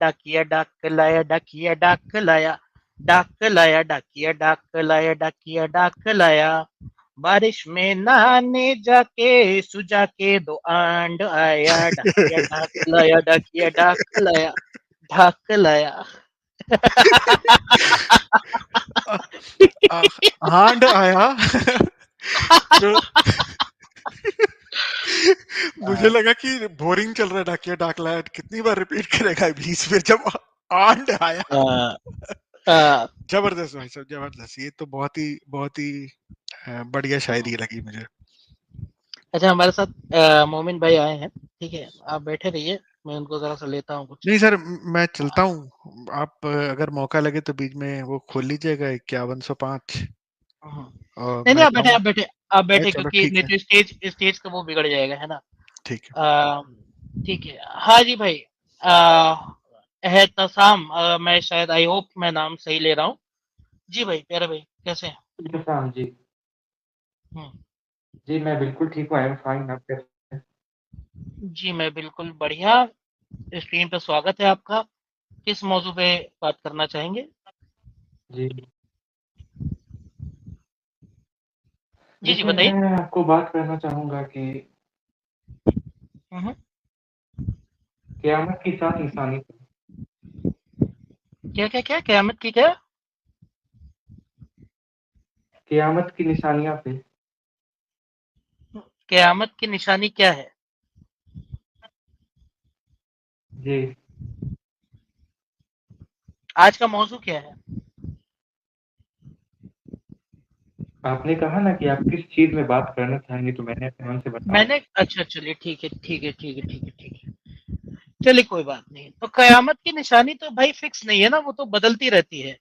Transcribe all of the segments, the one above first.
डाकिया डाक लाया, डाकिया डाक लाया, डाक लाया, डाकिया डाक लाया, डाकिया डाक लाया, बारिश में नहाने जाके सुजा के दो आंड आया, डाकिया डाक लाया, डाकिया डाक लाया, ढाक लाया। आ, आ, हांड आया। तो मुझे लगा कि बोरिंग चल रहा है, डाकिया डाक लाया कितनी बार रिपीट करेगा बीच में, जब आंड आया। आ, आ, जबरदस्त भाई साहब, जबरदस्त। ये तो बहुत ही बढ़िया शायरी लगी मुझे। अच्छा, हमारे साथ मोमिन भाई आए हैं, ठीक है, आप बैठे रहिए, मैं उनको जरा सा लेता हूँ कुछ। नहीं सर, मैं चलता हूँ। आप अगर मौका लगे तो बीच में वो खोल लीजिएगा 5105, और नहीं नहीं, मैं आप बैठे, जाऊँ। आप बैठे, आप बैठे, चलो क्योंकि ठीक नहीं है, तो स्टेज स्टेज का वो बिगड़ जाएगा, है ना। ठीक है। अ, ठीक है, हाँ जी भाई। एहतसाम, मैं शायद, आई होप मैं नाम सही ले रहा हूँ। जी भाई, प्यारे भाई, कैसे हैं? राम जी। हम्म, जी मैं बिल्कुल ठीक हूँ, आई एम फाइन। आप कैसे हैं? जी मैं बिल्कुल बढ़िया। स्क्रीन पे स्वागत है आपका। किस मौजू पे बात करना चाहेंगे? जी जी जी, देखिए, बताइए। मैं आपको बात करना चाहूँगा कि हम्म, क़यामत की 7 निशानी पे। क्या क्या क्या, क़यामत की क्या? क़यामत की निशानियाँ पे। क़यामत की निशानी क्या है? जी, आज का मौजू क्या है? आपने कहा ना कि आप किस चीज़ में बात करना चाहेंगे, तो मैंने अपने मन से बताया। मैंने, अच्छा चलिए, ठीक है ठीक है ठीक है ठीक है ठीक है, चलिए कोई बात नहीं। तो क़यामत की निशानी तो भाई फिक्स नहीं है ना, वो तो बदलती रहती है।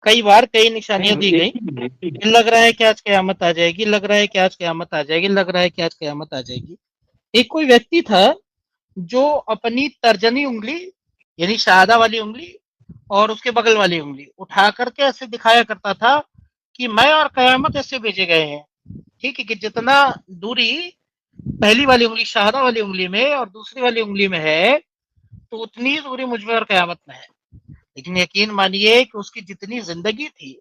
कई बार कई नहीं, निशानियां वो दी एक गई। ही है, एक ही है। लग रहा है कि आज क़यामत आ जाएगी, लग रहा है कि आज क़यामत आ जाएगी, लग रहा है कि आज क़यामत आ जाएगी। एक कोई व्यक्ति था जो अपनी तर्जनी उंगली, यानी शहादा वाली उंगली, और उसके बगल वाली उंगली उठा करके ऐसे दिखाया करता था कि मैं और क़यामत ऐसे भेजे गए हैं। ठीक है, कि जितना दूरी पहली वाली उंगली, शहादा वाली उंगली में और दूसरी वाली उंगली में है, तो उतनी दूरी मुझ में और क़यामत में है। लेकिन यकीन मानिए कि उसकी जितनी जिंदगी थी,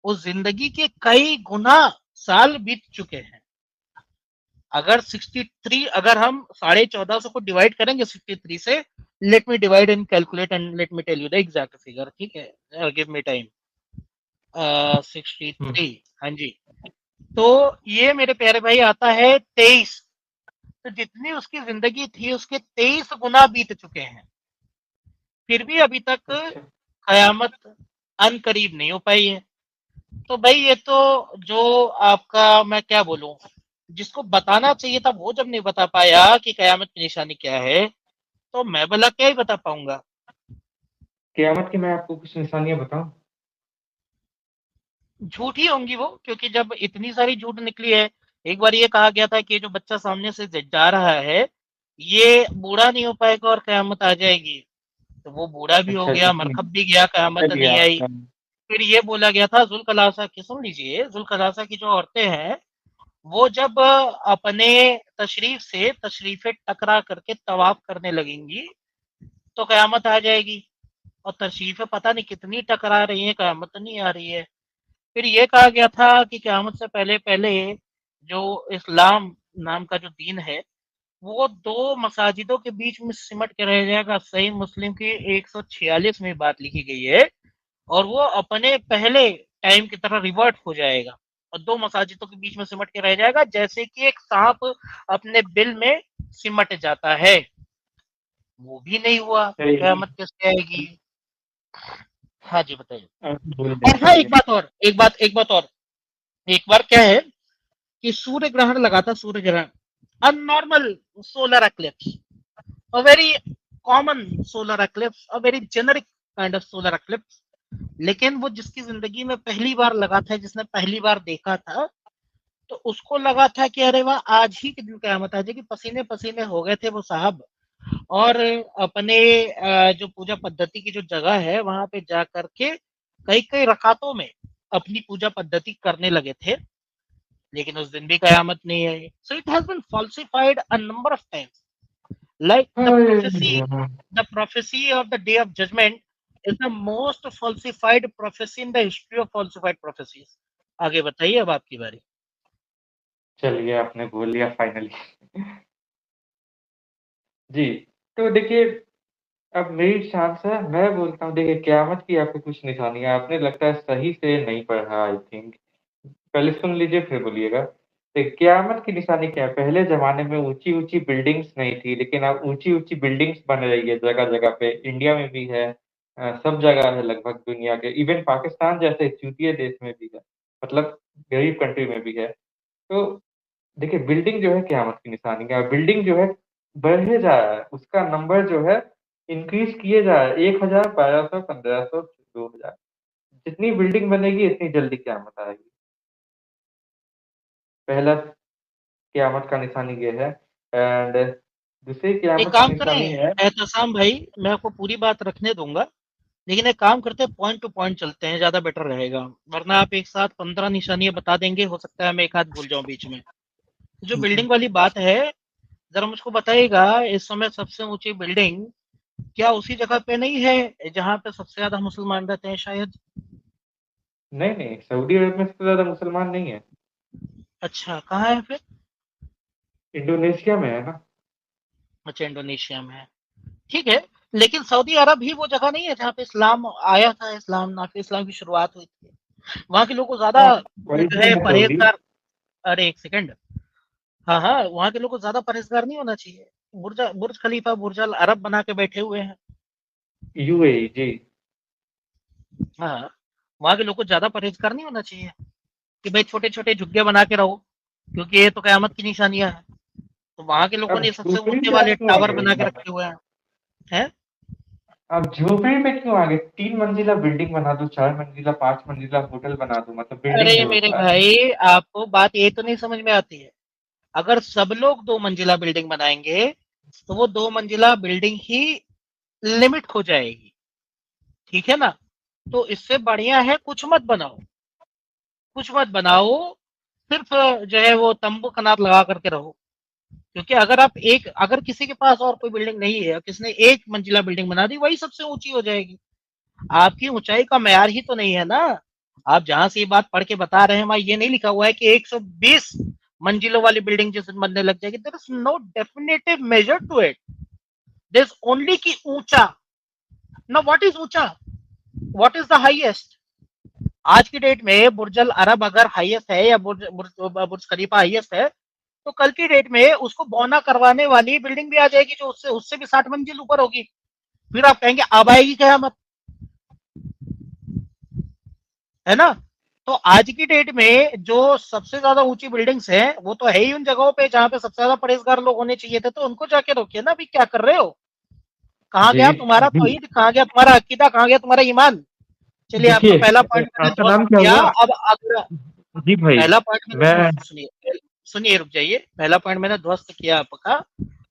उस जिंदगी के कई गुना साल बीत चुके हैं। अगर 63, अगर हम 1450 को डिवाइड करेंगे 63 से, let me divide and calculate and let me tell you the exact figure, ठीक है, गिव मी टाइम। 63, हाँ जी। तो ये मेरे प्यारे भाई आता है 23। तो जितनी उसकी जिंदगी थी, उसके 23 गुना बीत चुके हैं, फिर भी अभी तक अच्छा। कयामत अन करीब नहीं हो पाई है। तो भाई ये तो, जो आपका, मैं क्या बोलूं, जिसको बताना चाहिए था वो जब नहीं बता पाया कि कयामत की निशानी क्या है, तो मैं भला क्या ही बता पाऊंगा। क़यामत की मैं आपको कुछ निशानियाँ बताऊँ? झूठ ही होंगी वो, क्योंकि जब इतनी सारी झूठ निकली है। एक बार ये कहा गया था कि जो बच्चा सामने से जा रहा है, ये बूढ़ा नहीं हो पाएगा और कयामत आ जाएगी। तो वो बूढ़ा भी हो अच्छा, अच्छा, गया, सुनिए, मरकब भी गया, कयामत समझ नहीं गया। आई। फिर ये बोला गया था जुल्कलासा की, सुन लीजिए, जुल्कलासा की जो औरतें हैं, वो जब अपने तशरीफ से तशरीफे टकरा करके तवाफ करने लगेंगी, तो कयामत आ जाएगी। और तशरीफे पता नहीं कितनी टकरा रही हैं, कयामत तो नहीं आ रही है। फिर ये कहा गया था कि क़यामत से पहले पहले जो इस्लाम नाम का जो दीन है, वो 2 मसाजिदों के बीच में सिमट के रह जाएगा। सही मुस्लिम की 146 में बात लिखी गई है। और वो अपने पहले टाइम की तरह रिवर्ट हो जाएगा और 2 मसाजिदों के बीच में सिमट के रह जाएगा, जैसे कि एक सांप अपने बिल में सिमट जाता है। वो भी नहीं हुआ, तो सही। क़यामत कैसे आएगी? हाँ जी, बताइए। बोल रहे और हाँ, सही एक है। बात और, एक बार क्या है कि सूर्य ग्रहण लगा था, सूर्य ग्रहण, a normal solar eclipse, a very common solar eclipse, a very generic kind of solar eclipse. लेकिन वो जिसकी जिंदगी में पहली बार लगा था, जिसने पहली बार देखा था, तो उसको लगा था कि अरे वाह, आज ही के दिन कयामत आ जाएगी। पसीने पसीने हो गए थे वो साहब। और अपने जो पूजा पद्धति की जो जगह है, वहां पे जा करके कई कई रकातों में अपनी पूजा पद्धति करने लगे थे। लेकिन उस दिन भी कयामत नहीं आई। So it has been falsified a number of times. Like हाँ, the prophecy of the day of judgment is the most falsified prophecy in the history of falsified prophecies. आगे बताइए, अब आपकी बारी। चलिए आपने बोल लिया फाइनली। जी, तो देखिए अब मेरी चांस है, मैं बोलता हूँ देखिए क़यामत की आपको कुछ निशानियाँ आपने लगता है सही से नहीं पढ़ा आई थिंक। पहले सुन लीजिए फिर बोलिएगा। क़यामत की निशानी क्या है? पहले ज़माने में ऊँची-ऊँची बिल्डिंग्स नहीं थी, लेकिन अब ऊँची-ऊँची बिल्डिंग्स बन रही है जगह-जगह पे। इंडिया में भी है सब जगह है लगभग दुनिया के। इवन पाकिस्तान जैसे चूतिए देश में भी है, मतलब गरीब कंट्री में भी है। तो देखिए बिल्डिंग जो है क़यामत की निशानी है। बिल्डिंग जो है बढ़े जा रहा है, उसका नंबर जो है इंक्रीज़ किए जा रहा है। 1000, 1200, 1500, 2000 जितनी बिल्डिंग बनेगी इतनी जल्दी क़यामत आएगी। पहला क़यामत का निशानी ये है एंड दूसरी एक क़यामत की काम करें निशानी है एहतसाम भाई, मैं आपको पूरी बात रखने दूंगा, लेकिन एक काम करते हैं, पॉइंट टू पॉइंट चलते हैं, ज्यादा बेटर रहेगा। वरना आप एक साथ 15 निशानियां बता देंगे, हो सकता है मैं एक आध भूल जाऊं बीच में। जो बिल्डिंग वाली बात है, जरा मुझको बताइएगा, इस समय सबसे ऊंची बिल्डिंग क्या उसी जगह पे नहीं है जहाँ पे सबसे ज्यादा मुसलमान रहते हैं शायद? नहीं, नहीं, सऊदी अरब में सबसे ज़्यादा मुसलमान नहीं है। अच्छा, कहाँ है फिर? इंडोनेशिया में है ना। अच्छा, इंडोनेशिया में है। ठीक है, लेकिन सऊदी अरब ही वो जगह नहीं है जहाँ पे इस्लाम आया था, इस्लाम नाफे इस्लाम की शुरुआत हुई थी। वहाँ के लोग को ज्यादा हाँ, जो है ओरिजिन है सऊदी। परहेजगार। अरे एक सेकंड, हाँ हाँ, वहाँ के लोग को ज्यादा परहेजगार नहीं होना चाहिए। बुर्ज खलीफा, बुर्ज अल अरब बना के बैठे हुए हैं। यूएई जी। हाँ, वहाँ के लोग को ज्यादा परहेजगार नहीं होना चाहिए कि भाई छोटे छोटे झुग्गे बना के रहो, क्योंकि ये तो कयामत की निशानियां है। तो वहाँ के लोगों अब ने सबसे झोपड़ी ऊंचे पे आप वाले क्यों आ टावर गए बना के इतना? रखे हुए हैं। हैं? अब झोपड़ी पे क्यों आ गए? 3 मंजिला बिल्डिंग बना दो, 4 मंजिला, 5 मंजिला होटल बना दो, मतलब अरे बिल्डिंग जो मेरे होता है। भाई, आपको बात ये तो नहीं समझ में आती है। अगर सब लोग 2 मंजिला बिल्डिंग बनाएंगे तो वो 2 मंजिला बिल्डिंग ही लिमिट हो जाएगी, ठीक है ना? तो इससे बढ़िया है कुछ मत बनाओ, कुछ मत बनाओ, सिर्फ जो है वो तंबू कनात लगा करके रहो। क्योंकि अगर किसी के पास और कोई बिल्डिंग नहीं है, किसी ने 1 मंजिला बिल्डिंग बना दी, वही सबसे ऊंची हो जाएगी। आपकी ऊंचाई का मैार ही तो नहीं है ना। आप जहां से ये बात पढ़ के बता रहे हैं, वहां ये नहीं लिखा हुआ है कि 120 मंजिलों वाली बिल्डिंग जिस दिन बनने लग जाएगी। There is no definitive measure to it. There is only की ऊंचा। ना व्हाट इज ऊंचा, व्हाट इज द हाईएस्ट? आज की डेट में बुर्ज अल अरब अगर हाईएस्ट है या बुर्ज खलीफा हाईएस्ट है, तो कल की डेट में उसको बौना करवाने वाली बिल्डिंग भी आ जाएगी जो उससे उससे भी 60 मंजिल ऊपर होगी। फिर आप कहेंगे अब आएगी कयामत, है ना? तो आज की डेट में जो सबसे ज्यादा ऊंची बिल्डिंग्स हैं, वो तो है ही उन जगहों पे जहां पे सबसे ज्यादा परहेजगार लोग होने चाहिए थे। तो उनको जाके रोकिए ना, अभी क्या कर रहे हो? कहाँ जी, गया तुम्हारा जी। तौहीद, कहाँ गया तुम्हारा अकीदा, कहाँ गया तुम्हारा ईमान? चलिए, आपका देखिए पहला पॉइंट मैंने आपका ध्वस्त नाम क्या किया। हुआ? अब अगला जी भाई, पहला पॉइंट मैंने मैं ध्वस्त सुनिए, सुनिए, रुक जाइए। पहला पॉइंट मैंने ध्वस्त किया आपका।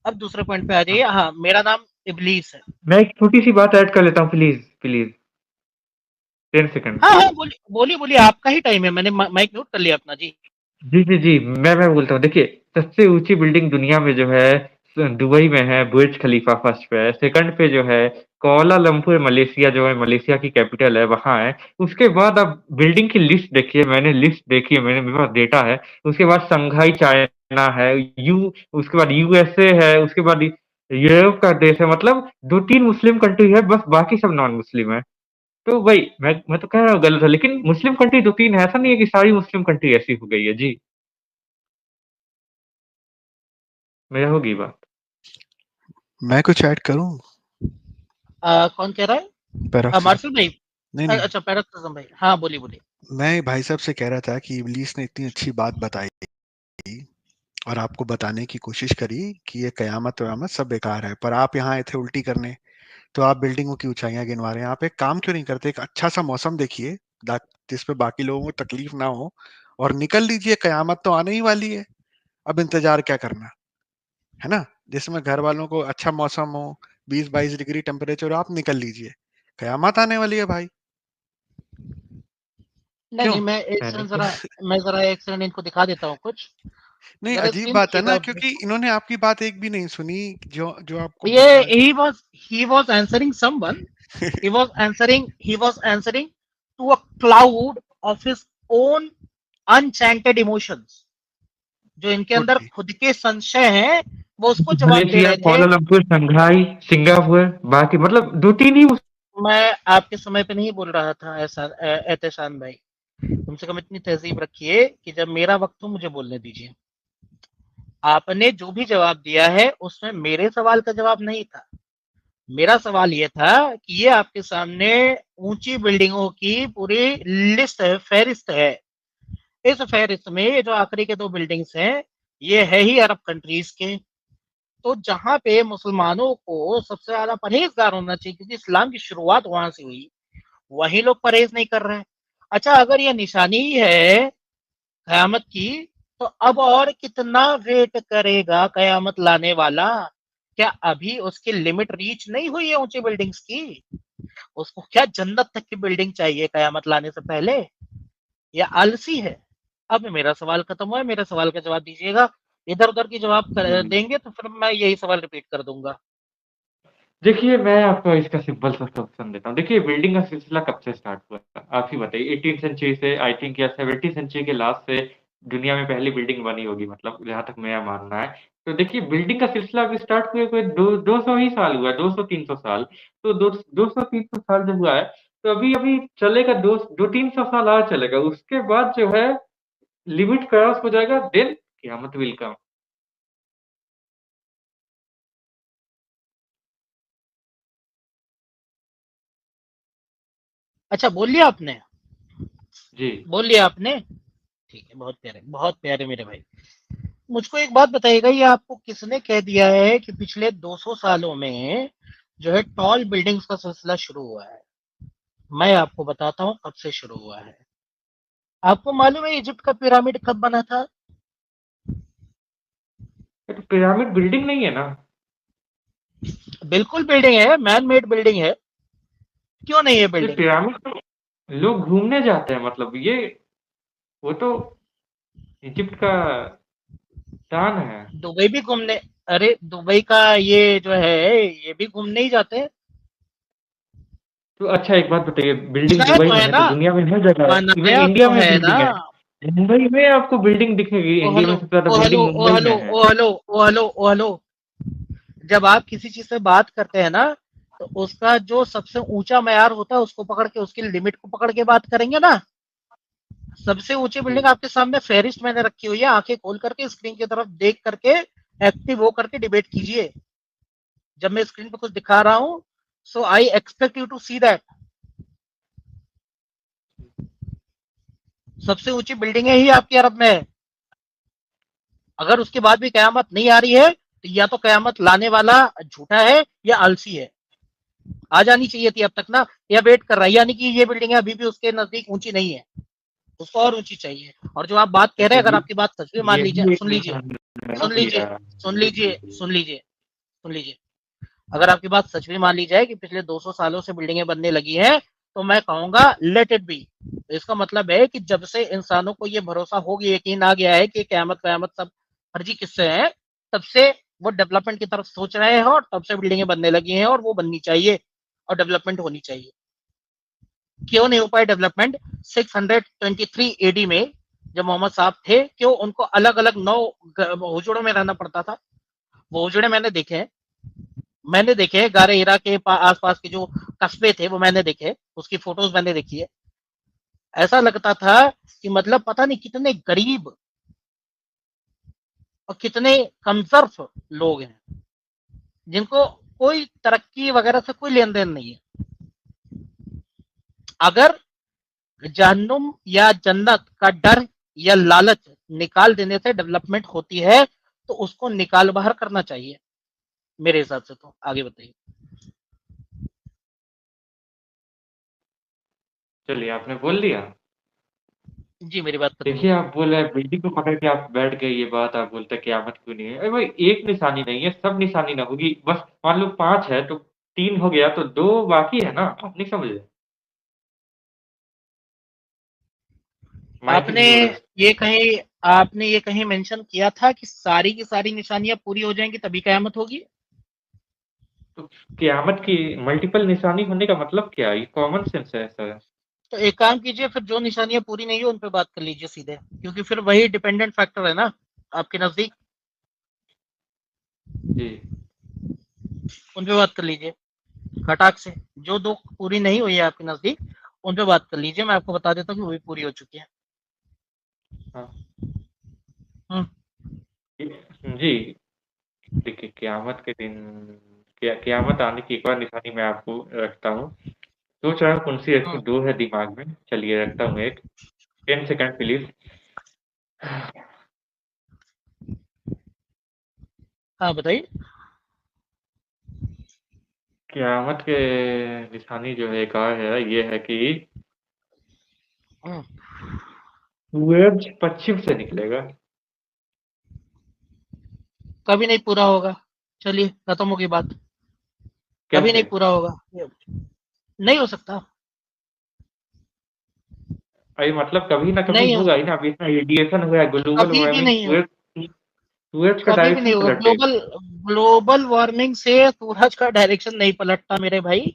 अब दूसरे पॉइंट पे आ जाइए। हाँ, मेरा नाम इबलीस है। मैं एक छोटी-सी बात ऐड कर लेता हूँ प्लीज़, प्लीज़ 10 सेकंड। हाँ हाँ, बोलिए बोलिए बोलिए, आपका ही टाइम है। मैंने माइक म्यूट कर लिया अपना जी। जी, जी, जी। मैं बोलता हूँ देखिए, सबसे ऊँची बिल्डिंग दुनिया में जो है दुबई में है, बुर्ज खलीफा फर्स्ट पे है, सेकंड पे जो है कुआलालंपुर मलेशिया जो है, मलेशिया की कैपिटल है, वहाँ है। उसके बाद आप बिल्डिंग की लिस्ट देखिए, मैंने लिस्ट देखी है, मेरे पास डेटा है। उसके बाद शंघाई चाइना है, उसके बाद यूएसए है, उसके बाद यूरोप का देश है, मतलब 2-3 मुस्लिम कंट्री है, बस बाकी सब नॉन मुस्लिम है। तो वही मैं तो कह रहा हूँ गलत है, लेकिन मुस्लिम कंट्री 2-3 है, ऐसा नहीं है कि सारी मुस्लिम कंट्री ऐसी हो गई है। जी। मेरा होगी बात। मैं कुछ ऐड करूं? कौन कह रहा है? पैरोक्सिज्म। मार्शल भाई? नहीं नहीं, अच्छा, पैराक्सिज्म भाई, हाँ बोलिए बोलिए। मैं भाई साहब से कह रहा था कि इब्लीस ने इतनी अच्छी बात बताई और आपको बताने की कोशिश करी कि ये कयामत वयामत सब बेकार है, पर आप यहाँ आए थे उल्टी करने। तो आप बिल्डिंगों की ऊंचाइयां गिनवा रहे हैं। आप एक काम क्यों नहीं करते, एक अच्छा सा मौसम देखिए जिसपे बाकी लोगों को तकलीफ ना हो, और निकल लीजिए, कयामत तो आने ही वाली है। अब इंतजार क्या करना, है ना? जिसमें घर वालों को अच्छा मौसम हो, 20-22 डिग्री टेम्परेचर, आप निकल लीजिए, कयामत आने वाली है भाई। नहीं क्यों? नहीं, मैं एक मैंने सेकंड, क्या जरा मैं जरा एक सेकंड इनको दिखा देता हूँ कुछ। नहीं, जरा अजीब स्क्रीन बात है देखिएगा ना, आप। क्योंकि इन्होंने आपकी बात एक भी नहीं सुनी, जो जो आपको ये बताया। he was answering someone. He was answering to a cloud of his own unchanted emotions. जो इनके अंदर ओके। खुद के संशय हैं, वो उसको जवाब दे मलेशिया, रहे थे। कुआलालंपुर, शंघाई, सिंगापुर, बाकी मतलब 2-3 ही मैं आपके समय पे नहीं बोल रहा था ऐसा, एहतेशाम भाई। कम से कम इतनी तहजीब रखिए कि जब मेरा वक्त हो मुझे बोलने दीजिए। आपने जो भी जवाब दिया है उसमें मेरे सवाल का जवाब नहीं था। मेरा सवाल ये था कि ये आपके सामने ऊंची बिल्डिंगों की पूरी लिस्ट है, फेरिस्त है। इस फेरिस्त में ये जो आखिरी के 2 बिल्डिंग्स हैं, ये है ही अरब कंट्रीज के। तो जहां पे मुसलमानों को सबसे ज्यादा परहेजगार होना चाहिए, क्योंकि इस्लाम की शुरुआत वहां से हुई, वही लोग परहेज नहीं कर रहे हैं। अच्छा, अगर ये निशानी ही है कयामत की, तो अब और कितना वेट करेगा कयामत लाने वाला? क्या अभी उसकी लिमिट रीच नहीं हुई है ऊंची बिल्डिंग्स की? उसको क्या जन्नत तक की बिल्डिंग चाहिए कयामत लाने से पहले, या आलसी है? अब मेरा सवाल खत्म हुआ है, मेरे सवाल का जवाब दीजिएगा। इधर उधर की जवाब देंगे तो फिर मैं यही सवाल रिपीट कर दूंगा। देखिए, मैं आपको इसका सिंपल सा ऑप्शन देता हूँ। देखिए, बिल्डिंग का सिलसिला कब से स्टार्ट हुआ था? आप ही बताइए। 18th सेंचुरी से आई थिंक, या 17th सेंचुरी के लास्ट से दुनिया में पहली बिल्डिंग बनी होगी, मतलब जहाँ तक मेरा मानना है। तो देखिए, बिल्डिंग का सिलसिला अभी स्टार्ट हुए कोई 200 ही साल हुआ है, 200-300 साल। तो 200-300 साल जब हुआ है, तो अभी-अभी चलेगा, 200-300 साल और चलेगा। उसके बाद जो है, लिमिट क्रॉस हो जाएगा, देन क़यामत विल कम। अच्छा, बोल लिया आपने? जी। बोल लिया आपने? ठीक है, बहुत प्यारे मेरे भाई। मुझको एक बात बताइएगा, ये आपको किसने कह दिया है कि पिछले 200 सालों में जो है टॉल बिल्डिंग्स का सिलसिला शुरू हुआ है? मैं आपको बताता हूँ कब से शुरू हुआ है। आपको मालूम है इजिप्ट का पिरामिड कब बना था? ये तो पिरामिड बिल्डिंग नहीं है ना? बिल्कुल बिल्डिंग है, मैन मेड बिल्डिंग है। क्यों नहीं है ये बिल्डिंग? पिरामिड तो लोग घूमने जाते हैं, मतलब ये, वो तो इजिप्ट का शान है। दुबई भी घूमने, अरे दुबई का ये जो है, ये भी घूमने ही जाते हैं। तो अच्छा, एक बात बताइए, बिल्डिंग बनाया दुबई तो में है है ना, तो दुनिया में हर जगह है, इवन बनाया इंडिया तो में है ना। बिल्डिंग है। मुंबई में आपको बिल्डिंग दिखेगी, ओ इंडिया हेलो, में सबसे ज्यादा ओ हेलो, बिल्डिंग ओ मुंबई हेलो, में है। ओ हेलो, ओ हेलो, ओ हेलो। जब आप किसी चीज से बात करते हैं ना, तो उसका जो सबसे ऊंचा मैार होता है उसको पकड़ के, उसकी लिमिट को पकड़ के बात करेंगे ना। सबसे ऊंची जी। बिल्डिंग आपके सामने फेरिस्ट मैंने रखी हुई है, आंखें खोल करके स्क्रीन की तरफ देख करके एक्टिव हो करके डिबेट कीजिए। जब मैं स्क्रीन पे कुछ दिखा रहा हूं, so I expect you to see that. सबसे ऊंची बिल्डिंग ही आपके अरब में है। अगर उसके बाद भी कयामत नहीं आ रही है, तो या तो कयामत लाने वाला झूठा है या आलसी है। आ जानी चाहिए थी अब तक ना, या वेट कर रहा है, यानी कि ये बिल्डिंग अभी भी उसके नजदीक ऊंची नहीं है, उसको और ऊंची चाहिए। और जो आप बात कह रहे देखिए, हैं, अगर आपकी बात सच में मान ये लीजिए, भी एक सुन लीजिए, निशान है ना सुन कि लीजिए, सुन लीजिए, सुन लीजिए, सुन लीजिए, अगर आपकी बात सच में मान ली जाए कि पिछले 200 सालों से बिल्डिंगें बनने लगी हैं, तो मैं कहूंगा लेट इट बी। इसका मतलब है कि जब से इंसानों को ये भरोसा हो गया, यकीन आ गया है कि कयामत कयामत सब फर्जी किस्से हैं, तब से वो डेवलपमेंट की तरफ सोच रहे हैं, और तब से बिल्डिंगें बनने लगी हैं, और वो बननी चाहिए और डेवलपमेंट होनी चाहिए। क्यों नहीं हो पाए डेवलपमेंट? 623 एडी में जब मोहम्मद साहब थे, क्यों उनको अलग अलग 9 हुजड़ों में रहना पड़ता था? वो हुजड़े मैंने देखे हैं, मैंने देखे गारे हीरा के आसपास के जो कस्बे थे वो मैंने देखे, उसकी फोटोज मैंने देखी है। ऐसा लगता था कि मतलब पता नहीं कितने गरीब और कितने कमजोर लोग हैं, जिनको कोई तरक्की वगैरह से कोई लेन देन नहीं है। अगर जहन्नुम या जन्नत का डर या लालच निकाल देने से डेवलपमेंट होती है, तो उसको निकाल बाहर करना चाहिए मेरे हिसाब से। तो आगे बताइए। चलिए, आपने बोल दिया। जी, मेरी बात खत्म देखिए, हुई। आप बोल रहे हैं बिल्डिंग को पकड़ के आप बैठ गए, ये बात आप बोलते हैं क़यामत क्यों नहीं है? अरे भाई, एक निशानी नहीं है, सब निशानी ना होगी। बस मान लो 5 है तो 3 हो गया, तो 2 बाकी है ना, आप नहीं समझे? मैं आपने थिंक 2 रह ये कहीं आपने ये कहीं मेंशन किया था कि सारी की सारी निशानियां पूरी हो जाएंगी तभी कयामत होगी? तो क़यामत की मल्टीपल निशानी होने का मतलब क्या है? ये कॉमन सेंस है सर। तो एक काम कीजिए, फिर जो निशानियां पूरी नहीं है उन पे बात कर लीजिए सीधे, क्योंकि फिर वही डिपेंडेंट फैक्टर है ना आपके नजदीक, जी। उन पे बात कर लीजिए खटाक से। जो दो पूरी नहीं हुई है आपके नजदीक उन पे बात कर लीजिए, मैं आपको बता देता हूँ कि वो भी पूरी हो चुकी है। हाँ। हम्म, जी, देखिए क़यामत के दिन क़यामत आने की एक और निशानी मैं आपको रखता हूँ। सोच रहा हूँ कौन-सी रखूँ, हम्म, 2 है दिमाग में। चलिए रखता हूँ एक। 10 सेकंड प्लीज़। हाँ बताइए। क़यामत के निशानी जो है एक और है, ये है कि हम्म, सूरज पश्चिम से निकलेगा। कभी नहीं पूरा होगा। चलिए खत्म होगी बात। कभी नहीं कैसे? पूरा होगा, नहीं हो सकता। अरे मतलब कभी ना कभी नहीं हो, होगा ही ना। अभी इतना रेडिएशन हुआ है, ग्लोबल कभी भी वार्मिंग, नहीं हो, सूरज का कभी भी नहीं डायरेक्शन होगा। पलट देगा। ग्लोबल ग्लोबल वार्मिंग से सूरज का डायरेक्शन नहीं पलटता मेरे भाई।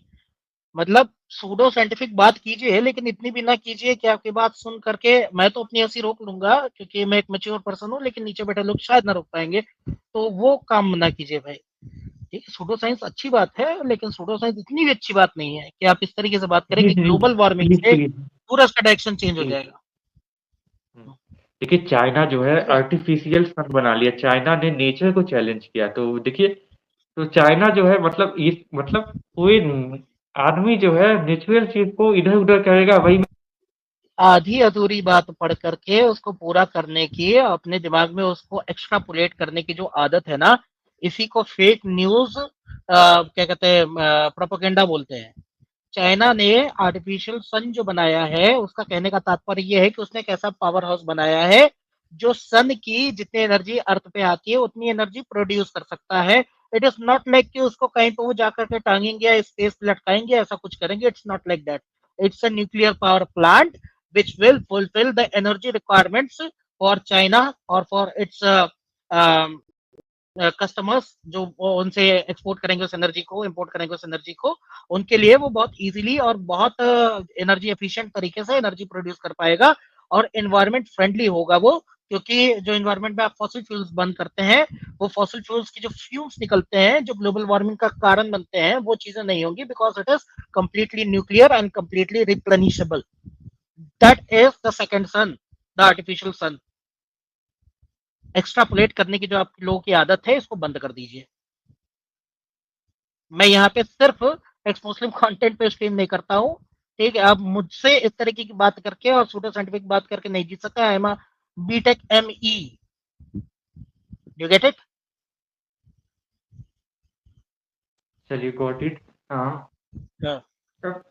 मतलब सूडो साइंटिफिक बात कीजिए, लेकिन इतनी भी ना कीजिए कि आपकी बात सुन करके मैं तो अपनी हंसी रोक लूंगा, क्योंकि मैं एक मैच्योर पर्सन हूँ, लेकिन नीचे बैठे लोग शायद ना रोक पाएंगे। तो वो काम ना कीजिए भाई। ठीक है, सूडो साइंस अच्छी बात है, लेकिन सूडो साइंस इतनी भी अच्छी बात नहीं है कि आप इस तरीके से बात करें जी, कि जी। ग्लोबल वार्मिंग प्लीज़, से प्लीज़, सूरज का डायरेक्शन चेंज हो प्लीज़। जाएगा। हुँ। देखिए चाइना जो है ठीक है। आर्टिफ़िशियल सन बना लिया। चाइना ने नेचर को चैलेंज किया। तो देखिए, तो चाइना जो है मतलब इस मतलब कोई आदमी जो है नेचुरल चीज़ को इधर-उधर करेगा, वही आधी अधूरी बात पढ़ करके उसको पूरा करने की, अपने दिमाग में उसको एक्स्ट्रापोलेट करने की जो आदत है ना, इसी को फेक न्यूज क्या कहते हैं, प्रोपेगेंडा बोलते हैं। चाइना ने आर्टिफिशियल सन जो बनाया है, उसका कहने का तात्पर्य यह है कि उसने एक ऐसा पावर हाउस बनाया है जो सन की जितनी एनर्जी अर्थ पे आती है उतनी एनर्जी प्रोड्यूस कर सकता है। इट इज नॉट लाइक कि उसको कहीं पे वो जाकर के टांगेंगे या स्पेस पे लटकाएंगे, ऐसा कुछ करेंगे। It's not like that. It's a nuclear power plant which will fulfill the energy requirements for China or for its customers जो वो उनसे एक्सपोर्ट करेंगे उस एनर्जी को, इंपोर्ट करेंगे उस एनर्जी को। उनके लिए वो बहुत इजीली और बहुत एनर्जी एफिशिएंट तरीके से एनर्जी प्रोड्यूस कर पाएगा, और एनवायरमेंट फ्रेंडली होगा वो। क्योंकि जो एनवायरमेंट में आप फॉसिल फ्यूल्स बंद करते हैं, वो फॉसिल फ्यूल्स की जो फ्यूम्स निकलते हैं जो ग्लोबल वार्मिंग का कारण बनते हैं, वो चीजें नहीं होंगी, because it is completely nuclear and completely replenishable. That is the second sun, the artificial sun. Extrapolate करने की जो आप लोगों की आदत है, इसको बंद कर दीजिए। मैं यहाँ पे सिर्फ एक्स मुस्लिम कंटेंट पे स्ट्रीम नहीं करता हूँ। ठीक है, आप मुझसे इस तरीके की बात करके और सूडो साइंटिफिक बात करके नहीं जीत सकता। I am BTech ME, you get it. चलिए गॉट इट। हाँ। अब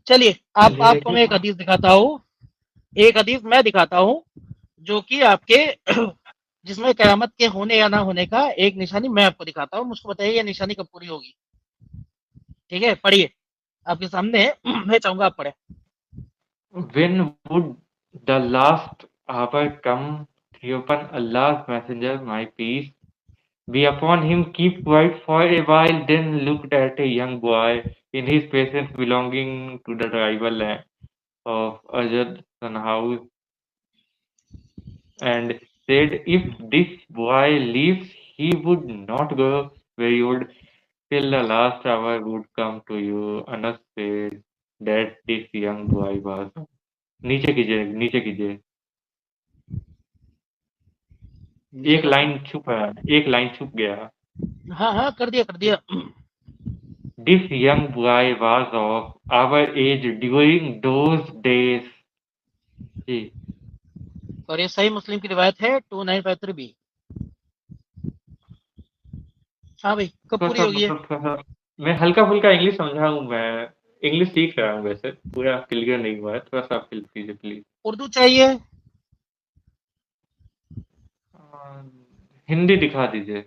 चलिए, आप चलिए आपको देखिए मैं एक हदीस दिखाता हूँ। एक हदीस मैं दिखाता हूँ जो कि आपके जिसमें कयामत के होने या ना होने का एक निशानी मैं आपको दिखाता हूँ। मुझको बताइए ये निशानी कब पूरी होगी। ठीक है, पढ़िए, आपके सामने है, मैं चाहूंगा आप पढ़े। when would the last hour come, Theopan Allah's messenger, my peace be upon him, keep quiet for a while, then looked at a young boy in his presence belonging to the tribal land of Ajad Sanhaus and said, if this boy lives, he would not go where he would till the last hour would come to you. Anas said that this young boy was. नीचे कीजिए, नीचे कीजिए। नीचे एक कर दूं? Line छुप है, एक लाइन छुप गया। हाँ हाँ, कर दिया कर दिया। This young boy was of our age during those days. जी। और ये सही मुस्लिम की रिवायत है 2953 बी। हाँ भाई, कब थोड़ा पूरी सा होगी ये? मतलब थोड़ा सा मैं हल्का-फुल्का इंग्लिश समझा हूँ मैं। इंग्लिश सीख रहा हूँ वैसे, पूरा क्लियर नहीं हुआ है। थोड़ा-सा आप हेल्प कीजिए प्लीज़। उर्दू चाहिए? अ, हिंदी दिखा दीजिए।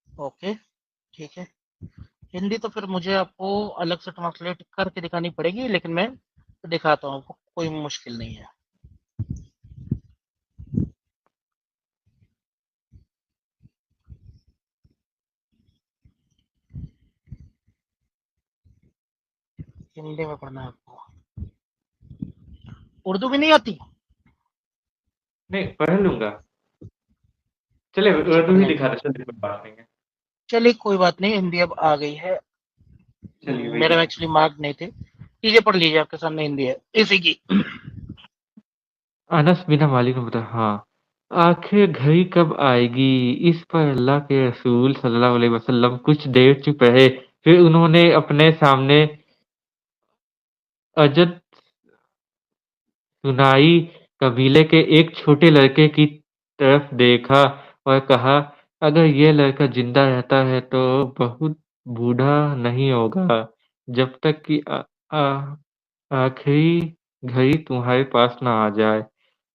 ओके, ठीक है। हिंदी तो फिर मुझे आपको अलग से ट्रांसलेट करके दिखानी पड़ेगी, लेकिन मैं दिखाता हूँ आपको, कोई मुश्किल नहीं है। हिंदी में पढ़ना है आपको, उर्दू भी नहीं आती? नहीं, पढ़ लूँगा। चलिए अच्छा, उर्दू ही पढ़ने दिखा दो, चलिए कोई बात नहीं है। चलिए कोई बात नहीं, हिंदी अब आ गई है। चलिए वही मेरे में दिखा। एक्चुअली मार्क नहीं थे। लीजिए पढ़ लीजिए, आपके सामने हिंदी है इसी की। अनस बिन मालिक ने बताया, हाँ, आखिर घड़ी कब आएगी? इस पर अल्लाह के रसूल सल्लल्लाहु अलैहि वसल्लम कुछ देर चुप रहे, फिर उन्होंने अपने सामने अजद सुनाई कबीले के एक छोटे लड़के की तरफ देखा और कहा, अगर ये लड़का जिंदा रहता है तो बहुत बूढ़ा नहीं होगा, जब तक कि आखिरी घड़ी तुम्हारे पास ना आ जाए।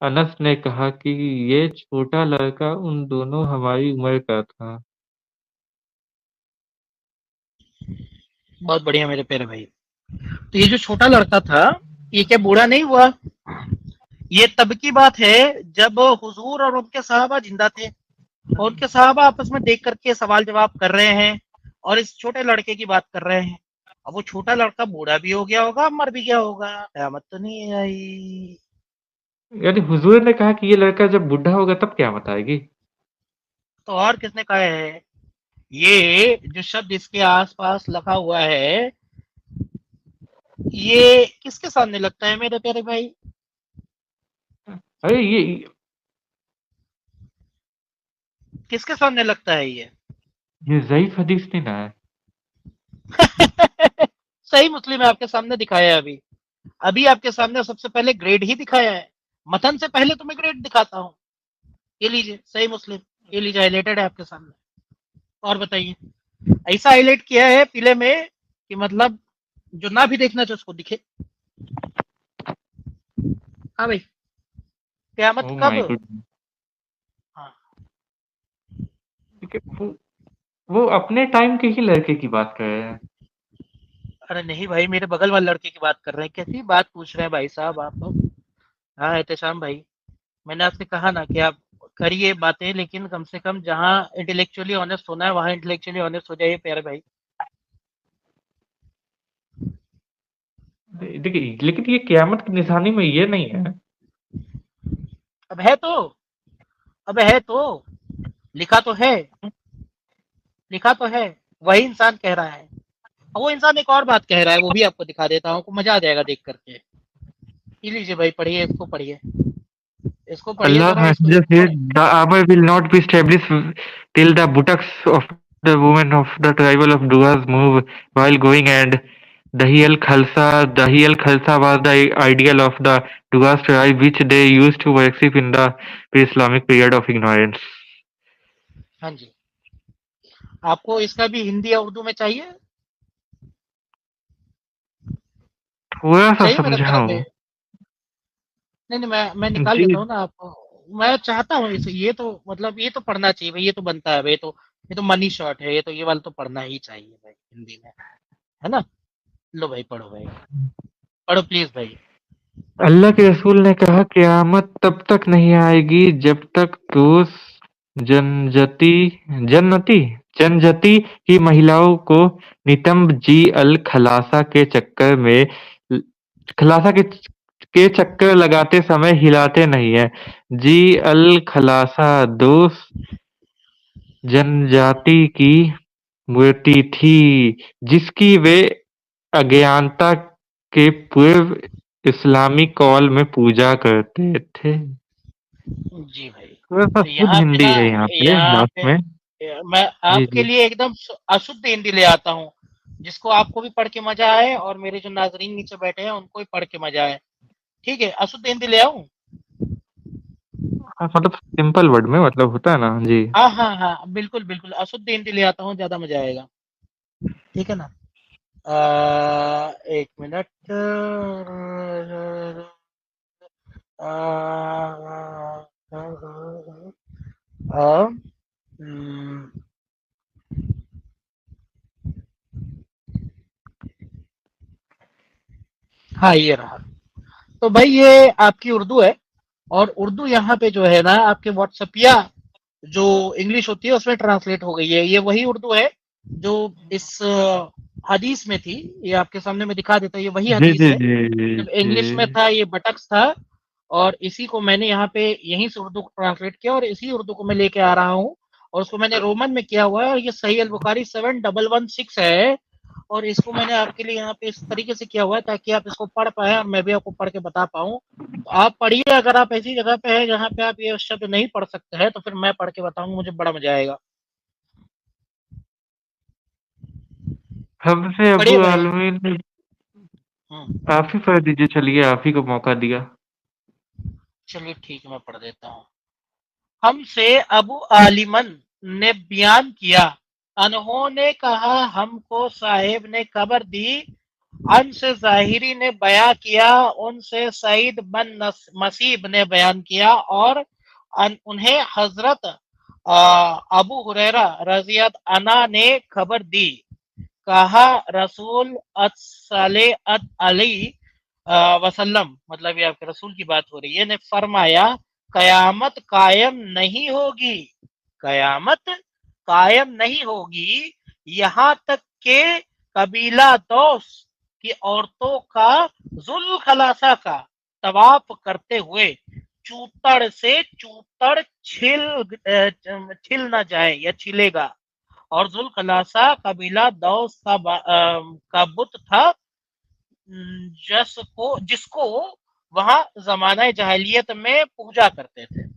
अनस ने कहा कि ये छोटा लड़का उन दोनों हमारी उम्र का था। बहुत बढ़िया मेरे प्यारे भाई। तो ये जो छोटा लड़का था, ये क्या बूढ़ा नहीं हुआ? ये तब की बात है जब हुजूर और उनके सहाबा जिंदा थे, और उनके सहाबा आपस में देख करके सवाल जवाब कर रहे हैं, और इस छोटे लड़के की बात कर रहे हैं। अब वो छोटा लड़का बूढ़ा भी हो गया होगा, मर भी गया होगा, कयामत तो नहीं आई। यानी हुजूर ने कहा कि ये लड़का जब बुढ़ा होगा तब क़यामत आएगी। तो और किसने कहा है? ये जो शब्द इसके आसपास लगा हुआ है, ये किसके सामने लगता है मेरे प्यारे भाई? अरे किसके सामने लगता है ये? ये ज़ईफ़ हदीस नहीं ना है। सही मुस्लिम है आपके सामने दिखाया है अभी। अभी आपके सामने सबसे पहले ग्रेड ही दिखाया है। मतन से पहले तुम्हें ग्रेड दिखाता हूँ। ये लीजिए सही मुस्लिम, ये लीजिए हाईलाइटेड है आपके सामने। और बताइए, ऐसा हाईलाइट किया है पीले में कि मतलब जो ना भी देखना चाहिए उसको दिखे। हाँ भाई, कयामत ओह कब? My God! हाँ। ठीक है, वो अपने टाइम के ही लड़के की बात कर रहे हैं। अरे नहीं भाई, मेरे बगल वाले लड़के की बात कर रहे हैं। कैसी बात पूछ रहे हैं भाई साहब आप? हाँ एहतशाम भाई, मैंने आपसे कहा ना कि आप करिए बातें, लेकिन कम से कम जहाँ इंटेलेक्चुअली ऑनेस्ट होना है वहाँ इंटेलेक्चुअली ऑनेस्ट हो जाइए प्यारे भाई। देखिए, लेकिन ये क़यामत की निशानी में ये नहीं है। अब है तो, अब है तो, लिखा तो है, लिखा तो है, वही इंसान कह रहा है। और वो इंसान एक और बात कह रहा है, वो भी आपको दिखा देता हूँ, आपको मजा आ जाएगा देख करके। ये लीजिए भाई, पढ़िए इसको, पढ़िए इसको, पढ़िए Allah जरा इसको, Messenger इसको। said, the armor will not be established till the buttocks of the women of the tribe of Duas move while going, and Dahi al-Khalsa was the ideal of the Duas tribe, which they used to worship in the pre-Islamic period of ignorance. हाँ जी, आपको इसका भी हिंदी या उर्दू में चाहिए? थोड़ा सा चाहिए मेरा प्यारा भाई? समझाओ। नहीं नहीं, मैं निकाल जी। देता हूँ ना आपको। मैं चाहता हूँ इसे, ये तो मतलब ये तो पढ़ना चाहिए भाई, ये तो बनता है भाई, ये तो मनी शॉट है, ये वाला तो पढ़ना ही चाहिए भाई हिंदी में, है ना? लो भाई पढ़ो भाई, पढ़ो प्लीज भाई। अल्लाह के रसूल ने कहा, क़यामत तब तक नहीं आएगी जब तक दोष जनजती जन्नती जनजाति की महिलाओं को नितंब जी अल खलासा के चक्कर में खलासा के चक्कर लगाते समय हिलाते नहीं है। जी अल खलासा दोष जनजाति की मूर्ति थी, जिसकी वे अज्ञानता के पूर्व इस्लामी कॉल में पूजा करते थे। जी भाई, थोड़ा-सा तो शुद्ध हिंदी है यहाँ लास्ट पे में। मैं जी, आपके जी। लिए एकदम अशुद्ध हिंदी ले आता हूँ, जिसको आपको भी पढ़ के मजा आए और मेरे जो नाजरीन नीचे बैठे हैं उनको भी पढ़ के मजा आए। ठीक है, अशुद्ध हिंदी ले आऊं? हाँ, मतलब सिंपल वर्ड में मतलब होता है ना? जी। हाँ हाँ हाँ, बिल्कुल बिल्कुल, अशुद्ध हिंदी ले आता हूँ, ज्यादा मजा आएगा। ठीक है ना? एक मिनट। हाँ, ये रहा। तो भाई ये आपकी उर्दू है, और उर्दू यहाँ पे जो है ना आपके व्हाट्सएपिया जो इंग्लिश होती है उसमें ट्रांसलेट हो गई है। ये वही उर्दू है जो इस हदीस में थी। ये आपके सामने मैं दिखा देता हूँ, ये वही जी हदीस जी है। जी जब इंग्लिश में जी। था ये बटक्स था, और इसी को मैंने यहाँ पे यहीं से उर्दू को ट्रांसलेट किया, और इसी उर्दू को मैं लेके आ रहा हूँ, और उसको मैंने रोमन में किया हुआ है, और ये सही अल बुखारी 7116 है। और इसको मैंने आपके लिए यहाँ पे इस तरीके से किया हुआ है ताकि आप इसको पढ़ पाए और मैं भी आपको पढ़ के बता पाऊँ। तो आप पढ़िए, अगर आप ऐसी जगह पे है जहाँ पे आप ये शब्द नहीं पढ़ सकते हैं तो फिर मैं पढ़ के बताऊंगा, मुझे बड़ा मजा आएगा। हमसे अबू पढ़िए भाई। आलमीन ने हम्म, आप ही पढ़ दीजिए, चलिए आप ही को मौका दिया। चलिए ठीक है, मैं पढ़ देता हूँ। हमसे अबू आलिमन ने बयान किया, उन्होंने कहा हमको साहिब ने खबर दी, अनसे ज़ाहिरी ने बयां किया, उनसे सईद बन मसीब ने बयान किया, और उन्हें हजरत अबू हुरैरा रजियत अना ने खबर दी। कहा रसूल अली वसल्लम, मतलब ये आपके रसूल की बात हो रही है, ने फरमाया कयामत कायम नहीं होगी, कयामत कायम नहीं होगी यहाँ तक के कबीला दोस की औरतों का जुल खलासा का तवाफ करते हुए चूतड़ से चूतड़ छिल ना जाए या छिलेगा। और जुल खलासा कबीला दौस का बुत था, जिसको वहां जमाना जहलियत में पूजा करते थे।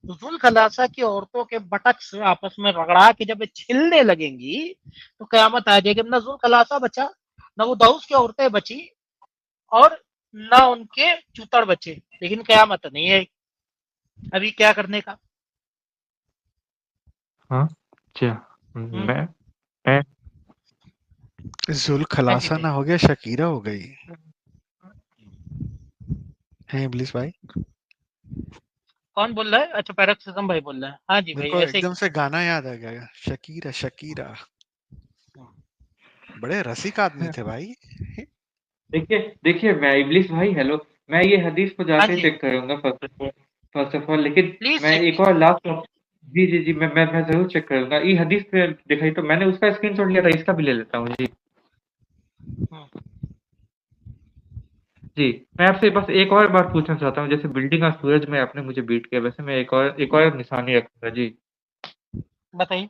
तो जुल खलासा की औरतों के बटक से आपस में रगड़ा के जब छिलने लगेंगी तो कयामत आ जाएगी। न जुल खलासा बचा, न वो दाऊस की औरतें बची, और न उनके चूतड़ बचे, लेकिन कयामत नहीं है। अभी क्या करने का? हाँ, अच्छा। हम्म, मैं जुल हाँ जी खलासा भाई। ना हो गया, शकीरा हो गई है इब्लिस भाई। कौन बोल रहा है? अच्छा, पैराक्सिज्म भाई बोल रहा है। हाँ जी मेरे भाई, को ऐसे ही एकदम कुछ से है। गाना याद आ गया, शकीरा शकीरा। बड़े रसिक आदमी थे भाई। देखिए देखिए, मैं इब्लिस भाई, हेलो। मैं ये हदीस को हाँ जाके जी, चेक करूंगा फर्स्ट ऑफ ऑल, लेकिन प्लीज मैं चेक एक और कीजिए। लास्ट। जी जी जी, मैं जरूर चेक करूंगा। ये हदीस पे दिखाई तो मैंने उसका स्क्रीनशॉट लिया था, इसका भी ले लेता हूँ जी। जी, मैं आपसे बस एक और बात पूछना चाहता हूँ। जैसे बिल्डिंग ऑफ सूरज में आपने मुझे बीट किया, वैसे मैं एक और निशानी रखूंगा जी। बताइए।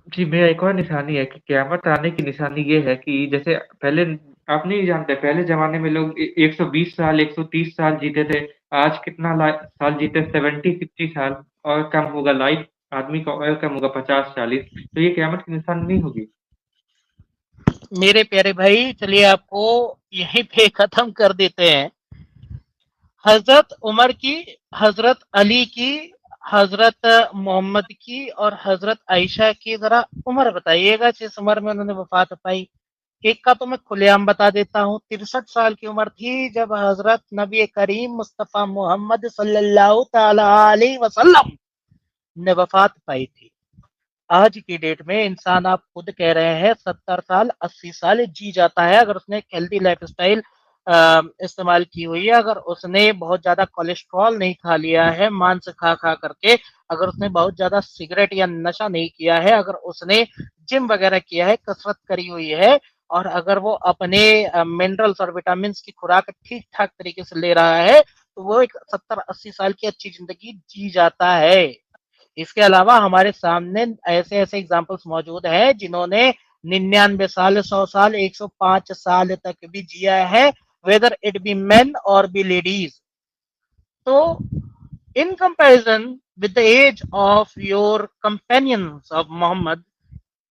जी, मेरा एक और निशानी है कि क़यामत आने की निशानी ये है कि जैसे पहले, आप नहीं जानते, पहले ज़माने में लोग 120 साल, 130 साल जीते थे। आज कितना साल जीते? 70-50 साल। और कम होगा लाइफ आदमी का, और कम होगा 50-40। तो ये क़यामत की निशानी नहीं होगी? मेरे प्यारे भाई, चलिए आपको यहीं पे खत्म कर देते हैं। हजरत उमर की, हजरत अली की, हजरत मोहम्मद की और हजरत आयशा की जरा उम्र बताइएगा, जिस उम्र में उन्होंने वफात पाई। एक का तो मैं खुलेआम बता देता हूँ, 63 साल की उम्र थी जब हजरत नबी करीम मुस्तफ़ा मोहम्मद सल्लल्लाहु ताला अलैहि वसल्लम ने वफात पाई थी। आज की डेट में इंसान, आप खुद कह रहे हैं, 70 साल 80 साल जी जाता है, अगर उसने हेल्दी लाइफ स्टाइल इस्तेमाल की हुई है, अगर उसने बहुत ज्यादा कोलेस्ट्रॉल नहीं खा लिया है मांस खा खा करके, अगर उसने बहुत ज्यादा सिगरेट या नशा नहीं किया है, अगर उसने जिम वगैरह किया है, कसरत करी हुई है, और अगर वो अपने मिनरल्स और विटामिन की खुराक ठीक ठाक तरीके से ले रहा है, तो वो एक 70-80 साल की अच्छी जिंदगी जी जाता है। इसके अलावा हमारे सामने ऐसे ऐसे एग्जाम्पल्स मौजूद हैं जिन्होंने 99 साल, 100 साल, 105 साल तक भी जिया है, वेदर इट बी मेन और बी लेडीज। तो in comparison with the age of your companions of Mohammad,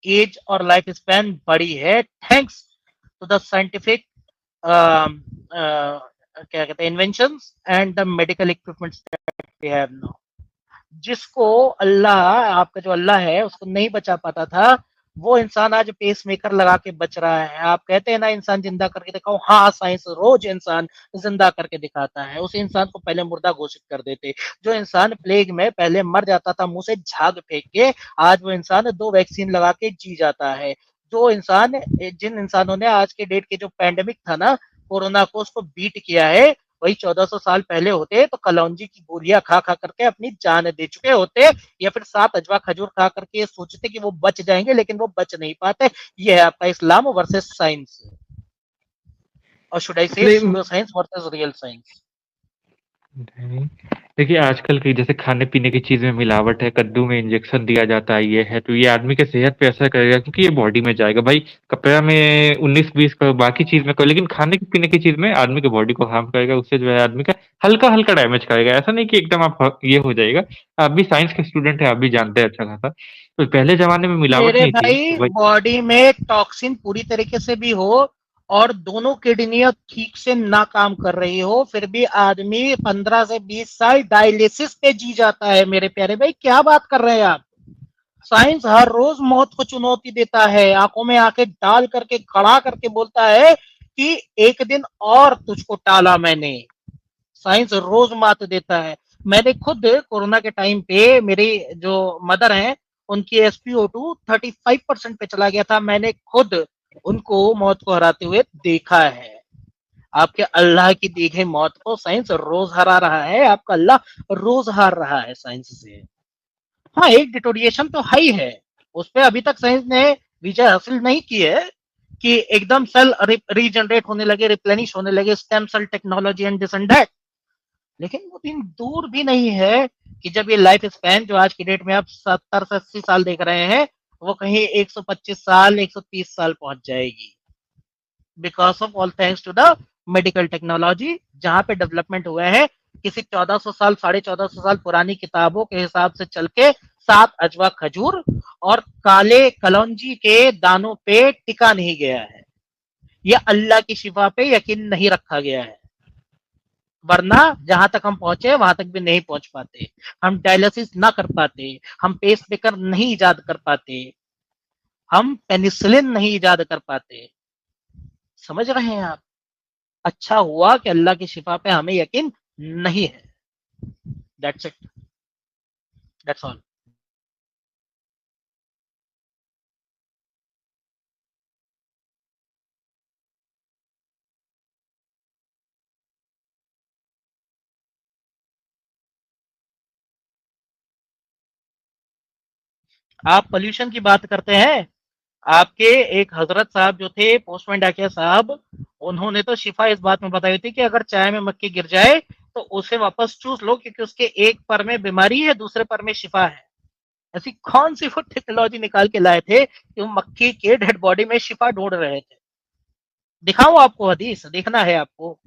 age और लाइफ स्पैन बड़ी है, थैंक्स टू द साइंटिफिक क्या कहते हैं invention and the medical equipments that we have now. जिसको अल्लाह, आपका जो अल्लाह है, उसको नहीं बचा पाता था, वो इंसान आज पेस मेकर लगा के बच रहा है। आप कहते हैं ना इंसान जिंदा करके दिखाओ, हाँ साइंस रोज इंसान जिंदा करके दिखाता है। उस इंसान को पहले मुर्दा घोषित कर देते। जो इंसान प्लेग में पहले मर जाता था मुंह से झाग फेंक के, आज वो इंसान 2 वैक्सीन लगा के जी जाता है। जो इंसान, जिन इंसानों ने आज के डेट के जो पैंडेमिक था ना, कोरोना को उसको बीट किया है, वही 1400 साल पहले होते तो कलौंजी की गोलियां खा खा करके अपनी जान दे चुके होते, या फिर 7 अजवा खजूर खा करके ये सोचते कि वो बच जाएंगे, लेकिन वो बच नहीं पाते। ये है आपका इस्लाम वर्सेस साइंस, और शुड आई से नहीं, pseudo science versus real science. नहीं। देखिए, आजकल की जैसे खाने-पीने की चीज़ में मिलावट है, कद्दू में इंजेक्शन दिया जाता है, ये है, तो ये आदमी के सेहत पे असर करेगा क्योंकि ये बॉडी में जाएगा। भाई कपड़ा में 19-20 करो, बाकी चीज़ में करो, लेकिन खाने-पीने की चीज़ में आदमी के बॉडी को हार्म करेगा, उससे जो है आदमी का हल्का-हल्का डैमेज करेगा। ऐसा नहीं कि एकदम आप ये हो जाएगा। आप भी साइंस के स्टूडेंट हैं, आप भी जानते हैं अच्छा खासा। तो पहले ज़माने में मिलावट मेरे नहीं थी, भाई तो भाई बॉडी में टॉक्सिन पूरी तरीके से भी हो और दोनों किडनियां ठीक से ना काम कर रही हो, फिर भी आदमी 15 से 20 साल डायलिसिस पे जी जाता है। मेरे प्यारे भाई, क्या बात कर रहे हैं आप? साइंस हर रोज मौत को चुनौती देता है, आंखों में आंखें डाल करके खड़ा करके बोलता है कि एक दिन और तुझको टाला मैंने। साइंस रोज मात देता है। मैंने खुद कोरोना के टाइम पे, मेरी जो मदर हैं, उनकी SpO2 35% पे चला गया था। मैंने खुद उनको मौत को हराते हुए देखा है। आपके अल्लाह की दी गई मौत को साइंस रोज हरा रहा है, आपका अल्लाह रोज हार रहा है साइंस से। हाँ, एक डिटोरिएशन तो है ही है, उस पर अभी तक साइंस ने विजय हासिल नहीं की है कि एकदम सेल रीजनरेट होने लगे, रिप्लेनिश होने लगे, stem cell technology and this and that. लेकिन वो दिन दूर भी नहीं है कि जब ये लाइफ स्पैन जो आज की डेट में आप 70 से 80 साल देख रहे हैं, वो कहीं 125 साल 130 साल पहुंच जाएगी, because of all thanks to the medical technology, जहां पे डेवलपमेंट हुए हैं। किसी 1400 साल 1450 साल पुरानी किताबों के हिसाब से चल के 7 अजवा खजूर और काले कलौंजी के दानों पे टिका नहीं गया है। यह अल्लाह की शिफा पे यकीन नहीं रखा गया है, वरना जहां तक हम पहुंचे वहां तक भी नहीं पहुंच पाते। हम डायलिसिस ना कर पाते, हम पेस मेकर नहीं इजाद कर पाते, हम पेनिसिलिन नहीं इजाद कर पाते। समझ रहे हैं आप? अच्छा हुआ कि अल्लाह की शिफा पे हमें यकीन नहीं है। That's it, that's all. आप पोल्यूशन की बात करते हैं, आपके एक हजरत साहब जो थे, पोस्टमैन डाकिया साहब, उन्होंने तो शिफा इस बात में बताई थी कि अगर चाय में मक्खी गिर जाए तो उसे वापस चूस लो, क्योंकि उसके एक पर में बीमारी है, दूसरे पर में शिफा है। ऐसी कौन सी वो टेक्नोलॉजी निकाल के लाए थे कि वो मक्खी के डेड बॉडी में शिफा ढूंढ रहे थे? दिखाऊं आपको हदीस? देखना है आपको?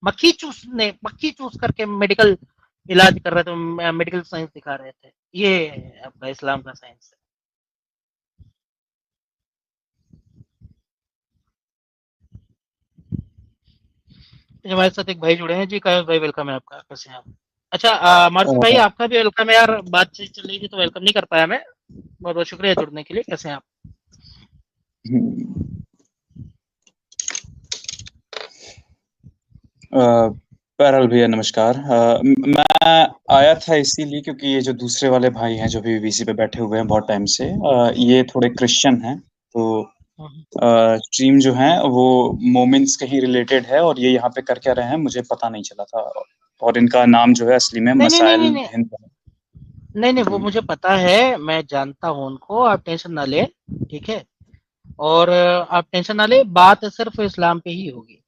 मक्खी चूस करके मेडिकल इलाज कर रहे थे, मेडिकल साइंस दिखा रहे थे। ये आपका इस्लाम का साइंस है। हमारे साथ एक भाई जुड़े हैं जी, का भाई वेलकम है आपका, कैसे हैं आप? अच्छा, मार्शल भाई अ, आपका भी वेलकम है यार, बातचीत चल रही थी तो वेलकम नहीं कर पाया मैं। बहुत बहुत शुक्रिया जुड़ने के लिए, कैसे हैं आप? बहरहाल भैया नमस्कार। मैं आया था इसीलिए क्योंकि ये जो दूसरे वाले भाई हैं जो भी वीसी पे बैठे हुए हैं बहुत टाइम से, ये थोड़े क्रिश्चियन हैं, तो हम्म। स्ट्रीम जो है वो मोमेंट्स के ही रिलेटेड है और ये यहाँ पे कर क्या रहे हैं मुझे पता नहीं चला था, और इनका नाम जो है असली में नहीं नहीं नहीं मसाइल नहीं नहीं हिंद है। नहीं नहीं, वो जी। मुझे पता है, मैं जानता हूँ उनको, आप टेंशन ना ले। ठीक है, और आप टेंशन ना ले, बात सिर्फ इस्लाम पे ही होगी,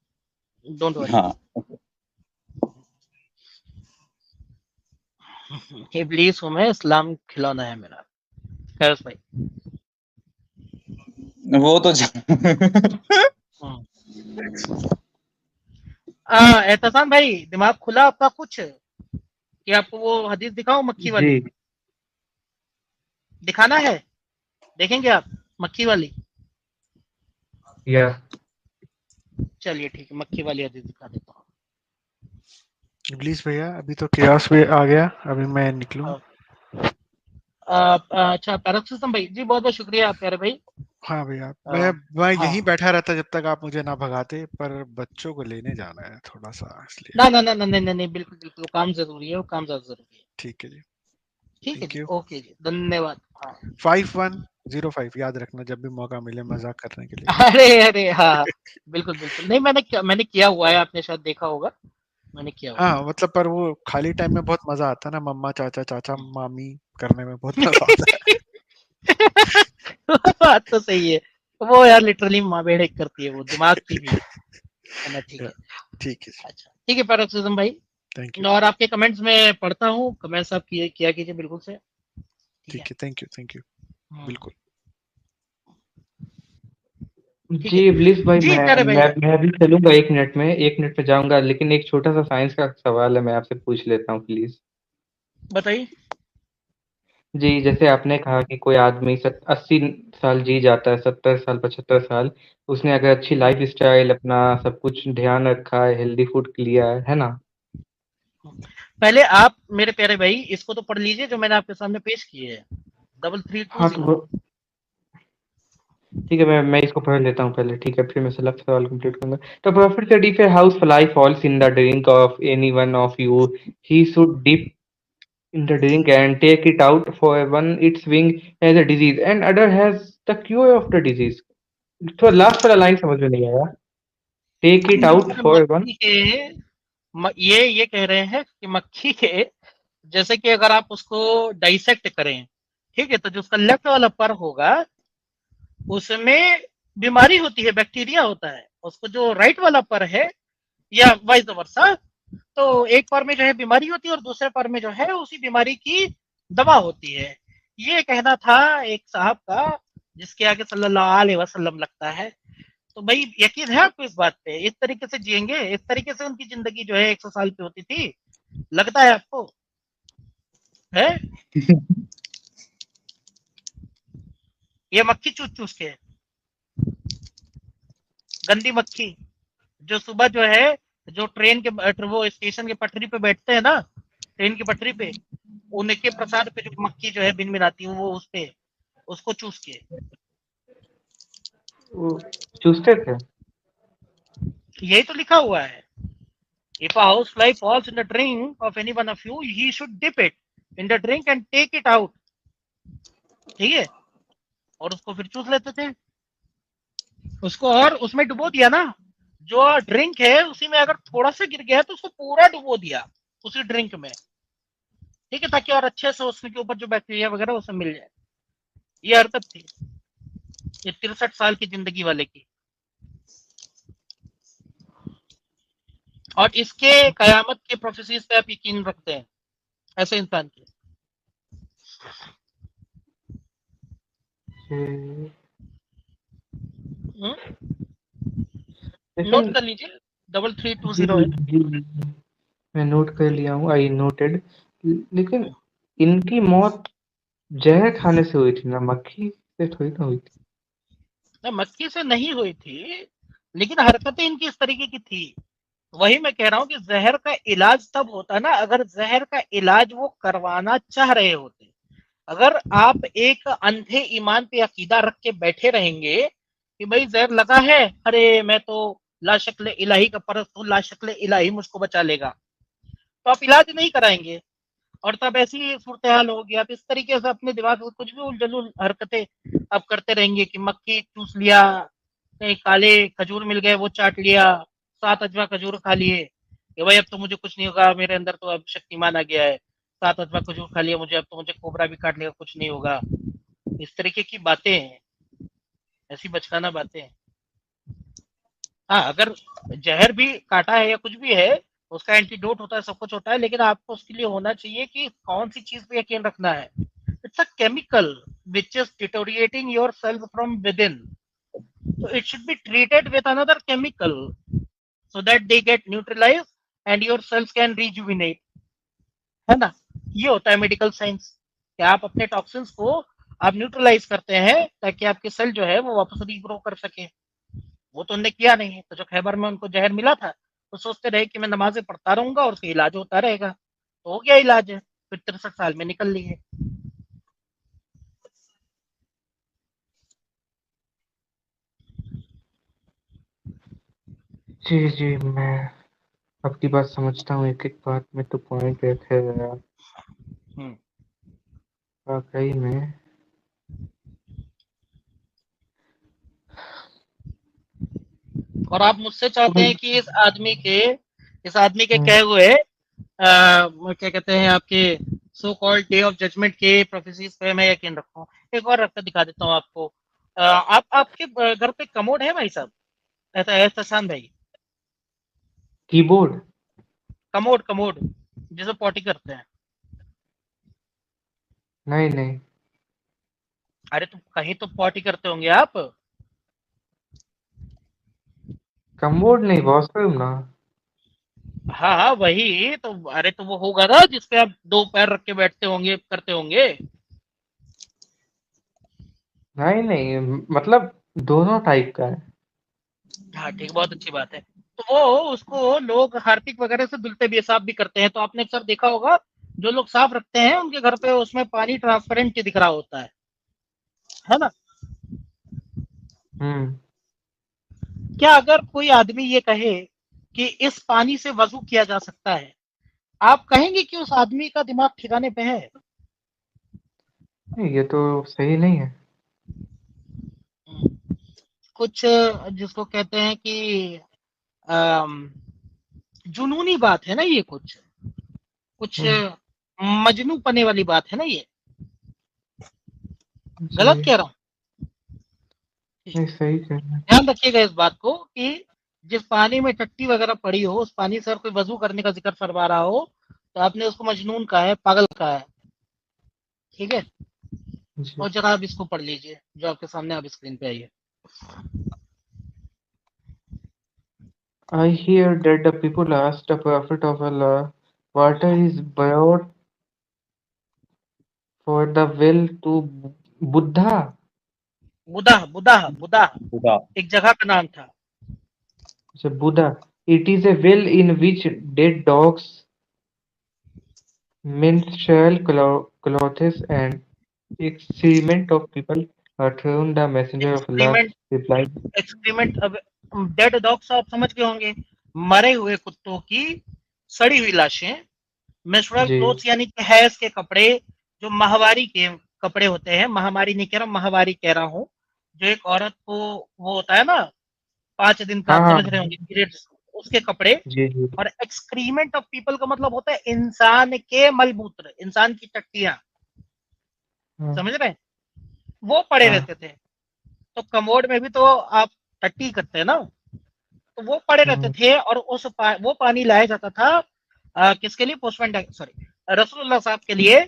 डोंट वरी। हाँ। इब्लीस हूँ मैं, इस्लाम खिलौना है मेरा। खैर भाई। वो तो हम्म। एहतसाम भाई, दिमाग खुला आपका कुछ कि आपको वो हदीस दिखाऊं मक्खी जी। वाली? दिखाना है? देखेंगे आप मक्खी वाली? या चलिए ठीक है, मक्खी वाली हदीस दिखा देता हूँ। प्लीज भैया, अभी तो केओस भी आ गया, अभी मैं निकलूं। अच्छा, पैरासिस्टम भाई जी, बहुत बहुत शुक्रिया प्यारे भाई। हाँ भैया, अ, मैं हाँ, यहीं बैठा रहता जब तक आप मुझे ना भगाते, पर बच्चों को लेने जाना है थोड़ा सा, इसलिए। ना ना ना ना नहीं नहीं नहीं, बिल्कुल बिल्कुल, वो काम जरूरी है, वो काम ज्यादा जरूरी है। ठीक है जी। ठीक है थैंक जी, यू। ओके जी, धन्यवाद। हाँ। 5-1। 05 याद रखना जब भी मौका मिले मजाक करने के लिए। अरे हाँ, बिल्कुल बिल्कुल। नहीं, मैंने किया हुआ है, आपने शायद देखा होगा, मैंने किया हुआ है। हाँ मतलब पर वो खाली टाइम में बहुत मजा आता है ना, मम्मा चाचा चाचा मामी करने में बहुत मजा आता है। बात तो सही है। वो यार लिटरली माँ बेड़े करती है, वो दिमाग की भी है ना। ठीक या, है। ठीक है, अच्छा, ठीक है पैरोक्सिज्म भाई। Thank you. और आपके कमेंट्स में पढ़ता हूँ, कमेंट्स आप किया कीजिए बिल्कुल से। ठीक है। ठीक है, थैंक यू, बिल्कुल। ठीक जी है इब्लिस भाई, जी, मैं प्यारे भाई। मैं भी चलूंगा 1 मिनट में, 1 मिनट में जाऊंगा, लेकिन एक छोटा सा साइंस का सवाल है, मैं आपसे पूछ लेता हूँ प्लीज। बताइए। जी, जैसे आपने कहा कि कोई आदमी 80 साल जी जाता है, 70 साल 75 साल, उसने अगर अच्छी लाइफ स्टाइल अपना सब कुछ ध्यान रखा है, हेल्दी फूड लिया है ना। पहले आप मेरे प्यारे भाई इसको तो पढ़ लीजिए जो मैंने आपके सामने पेश किए है, 3320। हाँ तो ठीक है, मैं इसको पढ़ लेता हूँ पहले, ठीक है, फिर मैं सेलेक्ट सवाल कंप्लीट करूंगा। तो prophet said if a house fly falls in the drink of any one of you, he should dip in the drink and take it out, for one its wing has a disease and other has the cure of the disease। तो last वाला line समझ में नहीं आया। Take it out for one. मक्खी के ये कह रहे हैं कि मक्खी के, जैसे कि अगर आप उसको डाइसेक्ट करें, ठीक है, तो जो उसका लेफ्ट वाला पर होगा उसमें बीमारी होती है, बैक्टीरिया होता है। उसको जो राइट वाला पर है, या वाइस वर्सा, तो एक पर में जो है बीमारी होती है और दूसरे पर में जो है उसी बीमारी की दवा होती है। ये कहना था एक साहब का, जिसके आगे सल्लल्लाहु अलैहि वसल्लम लगता है। तो भाई यकीन है आपको इस बात पे? इस तरीके से जिएंगे, इस तरीके से उनकी जिंदगी जो है 100 साल की होती थी, लगता है आपको? है ये मक्खी चूस चूस के, गंदी मक्खी, जो सुबह जो है, जो ट्रेन के वो स्टेशन के पटरी पे बैठते हैं ना, ट्रेन की पटरी पे, उनके प्रसाद पे जो मक्खी जो है भिन भिनाती है, वो उस पे उसको चूस के। चूसते थे। यही तो लिखा हुआ है। If a housefly falls in the drink of any one of you, he should dip it in the drink and take it out। ठीक है, और उसको फिर चूस लेते थे उसको, और उसमें डुबो दिया ना, जो ड्रिंक है उसी में अगर थोड़ा सा गिर गया तो उसको पूरा डुबो दिया उसी ड्रिंक में, ठीक है, ताकि और अच्छे से उसके ऊपर जो बैक्टीरिया वगैरह वो सब मिल जाए। ये हरकत थी ये 63 साल की जिंदगी वाले की। और इसके कयामत के प्रोफेसीज पे आप यकीन रखते हैं, ऐसे इंसान के? नोट लेकिन कर लीजिए, जी 3320 है। जी मैं नोट कर लिया हूँ, आई नोटेड। लेकिन इनकी मौत जहर खाने से हुई थी ना, मक्खी से थोड़ी ना हुई थी। मक्खी से नहीं हुई थी, लेकिन हरकतें इनकी इस तरीके की थी। वही मैं कह रहा हूँ कि जहर का इलाज तब होता ना, अगर जहर का इलाज वो करवाना चाह रहे होते। अगर आप एक अंधे ईमान पे अकीदा रख के बैठे रहेंगे कि भाई जहर लगा है, अरे मैं तो ला शक्ल इलाही का परस्त हूँ, ला शक्ल इलाही मुझको बचा लेगा, तो आप इलाज नहीं कराएंगे। और तब ऐसी सूरत हाल होगी, आप इस तरीके से अपने दिमाग में कुछ भी उलझुल हरकतें आप करते रहेंगे कि मक्खी चूस लिया, कहीं काले खजूर मिल गए वो चाट लिया, 7 अजवा खजूर खा लिए कि भाई अब तो मुझे कुछ नहीं होगा, मेरे अंदर तो अब शक्तिमान आ गया है, 7 अजवा खजूर खा लिया मुझे, अब तो मुझे कोबरा भी काट लेगा, कुछ नहीं होगा। इस तरीके की बातें हैं, ऐसी बचकाना बातें हैं। हाँ, अगर जहर भी काटा है या कुछ भी है, उसका एंटीडोट होता है, सब कुछ होता है, लेकिन आपको उसके लिए होना चाहिए कि कौन सी चीज पे यकीन रखना है। It's a chemical which is deteriorating your self from with in, so it should be treated with another chemical so that they get neutralized and your cells can rejuvenate, है ना। ये होता है मेडिकल साइंस, कि आप अपने toxins को आप न्यूट्रलाइज करते हैं ताकि आपके सेल जो है वो वापस रीग्रो कर सके। वो तो उन्होंने किया नहीं, तो जो खैबर में उनको जहर मिला था, तो सोचते रहे कि मैं नमाजें पढ़ता रहूंगा और उसका इलाज होता रहेगा, तो हो गया इलाज है, फिर 63 साल में निकल लिए। जी जी मैं आपकी बात समझता हूँ, एक एक बात में तो पॉइंट है यार, वाकई में। और आप मुझसे चाहते हैं कि इस आदमी के कहे हुए क्या कहते हैं आपके so called day of judgement के प्रोफेसीज पे मैं यकीन रखूं। एक और रखकर दिखा देता हूँ आपको। आप आपके घर पे कमोड है भाई साहब? ऐसा है शशांत भाई? कीबोर्ड? कमोड कमोड जिसे पॉटी करते हैं। नहीं नहीं। अरे तो कहीं तो पॉटी करते होंगे आप। कमोड नहीं, वॉशरूम ना। हाँ हाँ वही तो। अरे तो वो होगा ना जिसपे आप दो पैर रख के बैठते होंगे, करते होंगे। नहीं नहीं, मतलब दोनों टाइप का है। हाँ ठीक, बहुत अच्छी बात है। तो वो उसको लोग हार्पिक वगैरह से धुलते भी, साफ भी करते हैं। तो आपने अक्सर देखा होगा जो लोग साफ रखते हैं उनके घर पे उसमें पानी ट्रांसपेरेंट दिख रहा होता है ना? हम्म। क्या अगर कोई आदमी ये कहे कि इस पानी से वजू किया जा सकता है, आप कहेंगे कि उस आदमी का दिमाग ठिकाने पे है? नहीं, ये तो सही नहीं है। कुछ जिसको कहते हैं कि जुनूनी बात है ना ये। कुछ कुछ हम्म, मजनू पने वाली बात है ना ये। जी। गलत कह रहा हूँ? नहीं, सही कह रहे हैं। ध्यान रखिएगा इस बात को कि जिस पानी में टट्टी वगैरह पड़ी हो उस पानी से अगर कोई वजू करने का जिक्र फरमा रहा हो तो आपने उसको मजनून कहा है, पागल कहा है। ठीक है? जी। और जरा आप इसको पढ़ लीजिए जो आपके सामने आप स्क्रीन पे आई है। I hear that the people ask the Prophet of Allah, water is brought for the well to Buddha. बुदा बुदा बुदा खुदा। एक जगह का नाम था। So Buddha. It is a well in which dead dogs, menstrual clothes, and excrement of people are thrown. The messenger of Allah एक्सक्रीमेंट replied, एक्सक्रीमेंट अब dead dogs आप समझ गए होंगे, मरे हुए कुत्तों की सड़ी हुई लाशें। मेंस्ट्रुअल जी। क्लोथ्स यानी कि हैज के कपड़े, जो माहवारी के कपड़े होते हैं। महामारी नहीं कह रहा, माहवारी कह रहा हूँ। जो एक औरत को वो होता है ना 5 दिन का, हाँ आप हाँ। समझ रहे होंगे, पीरियड्स, उसके कपड़े। जी जी। और एक्सक्रीमेंट ऑफ पीपल का मतलब होता है इंसान के मलमूत्र, इंसान की टट्टियां। हाँ समझ रहे हैं? वो पड़े हाँ। रहते थे। तो कमोड में भी तो आप टट्टी करते हैं ना, तो वो पड़े रहते हम्म, थे। और वो पानी लाया जाता था किसके लिए? पोस्टमैन, सॉरी, रसूलुल्लाह साहब के लिए,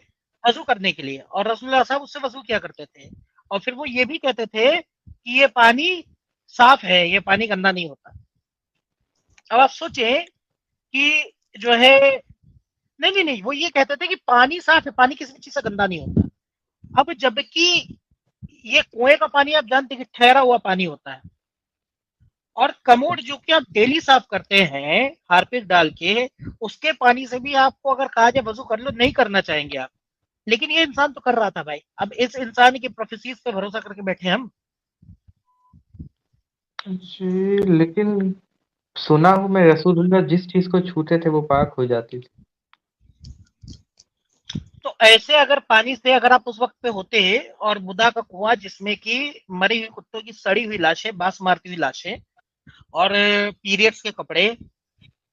वजू करने के लिए। और रसूलुल्लाह साहब उससे वजू किया करते थे। और फिर वो ये भी कहते थे कि ये पानी साफ है, ये पानी गंदा नहीं होता। अब आप सोचें कि जो है, नहीं नहीं नहीं, वो ये कहते थे कि पानी साफ है, पानी किसी भी चीज से गंदा नहीं होता। अब जबकि ये कुएं का पानी आप जानते हैं कि ठहरा हुआ पानी होता है। और कमोड जो कि आप डेली साफ करते हैं हार्पिक डाल के, उसके पानी से भी आपको अगर कहा जाए वजू कर लो, नहीं करना चाहेंगे आप। लेकिन ये इंसान तो कर रहा था भाई। अब इस इंसान की प्रोफेसीज पे भरोसा करके बैठे हम। जी, लेकिन सुना हूँ मैं, रसूलुल्लाह जिस चीज को छूते थे वो पाक हो जाती थी। तो ऐसे अगर पानी से अगर आप उस वक्त पे होते और बुदा का कुआं जिसमें कि मरी हुई कुत्तों की सड़ी हुई लाशें, बांस मारती हुई लाशें, और पीरियड्स के कपड़े,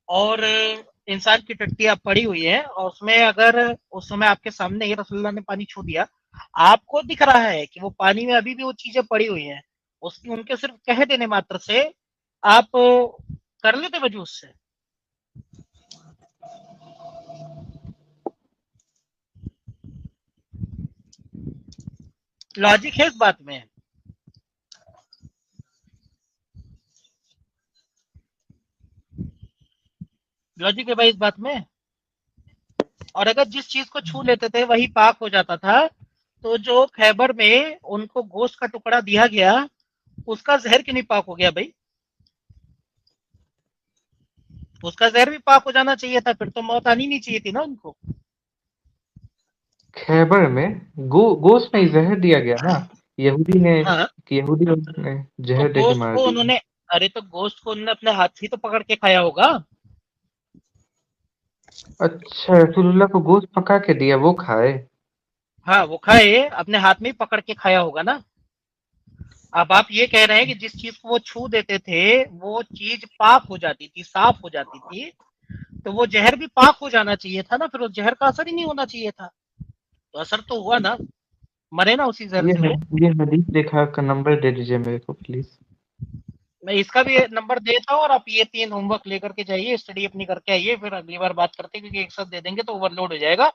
और इंसान की टट्टियां पड़ी हुई है, और उसमें अगर उस समय आपके सामने ही रसुल्लाह ने पानी छू दिया, आपको दिख रहा है कि वो पानी में अभी भी वो चीजें पड़ी हुई हैं, उसकी उनके सिर्फ कह देने मात्र से आप कर लेते वजू उससे। लॉजिक है इस बात में? लॉजिक है भाई इस बात में? और अगर जिस चीज को छू लेते थे वही पाक हो जाता था, तो जो खैबर में उनको गोश्त का टुकड़ा दिया गया, उसका जहर क्यों नहीं पाक हो गया भाई? उसका जहर भी पाक हो जाना चाहिए था, फिर तो मौत आनी नहीं चाहिए थी ना उनको। खैबर में गोश्त नहीं, जहर दिया गया ना। यहूदी ने हाँ, यहूदी ने तो जहर दे के गोश्त मार को दिया। उन्होंने, अरे तो गोश्त को उन्होंने अपने हाथ ही तो पकड़ के खाया होगा। अच्छा, रसूलुल्लाह को गोश्त पका के दिया, वो खाए? हाँ वो खाए, अपने हाथ में ही पकड़ के खाया होगा ना। अब आप ये कह रहे हैं कि जिस चीज को वो छू देते थे वो चीज पाक हो जाती थी, साफ हो जाती थी, तो वो जहर भी पाक हो जाना चाहिए था ना, फिर उस जहर का असर ही नहीं होना चाहिए था। तो असर तो हुआ ना, मरे ना उसी जहर ये से वो। ये हदीस देखा का नंबर दे दीजिए मेरे को प्लीज। मैं इसका भी नंबर देता हूँ और आप ये 3 होमवर्क लेकर के जाइए, स्टडी अपनी करके आइए, फिर अगली बार बात करते हैं, क्योंकि एक साथ दे देंगे तो ओवरलोड हो जाएगा।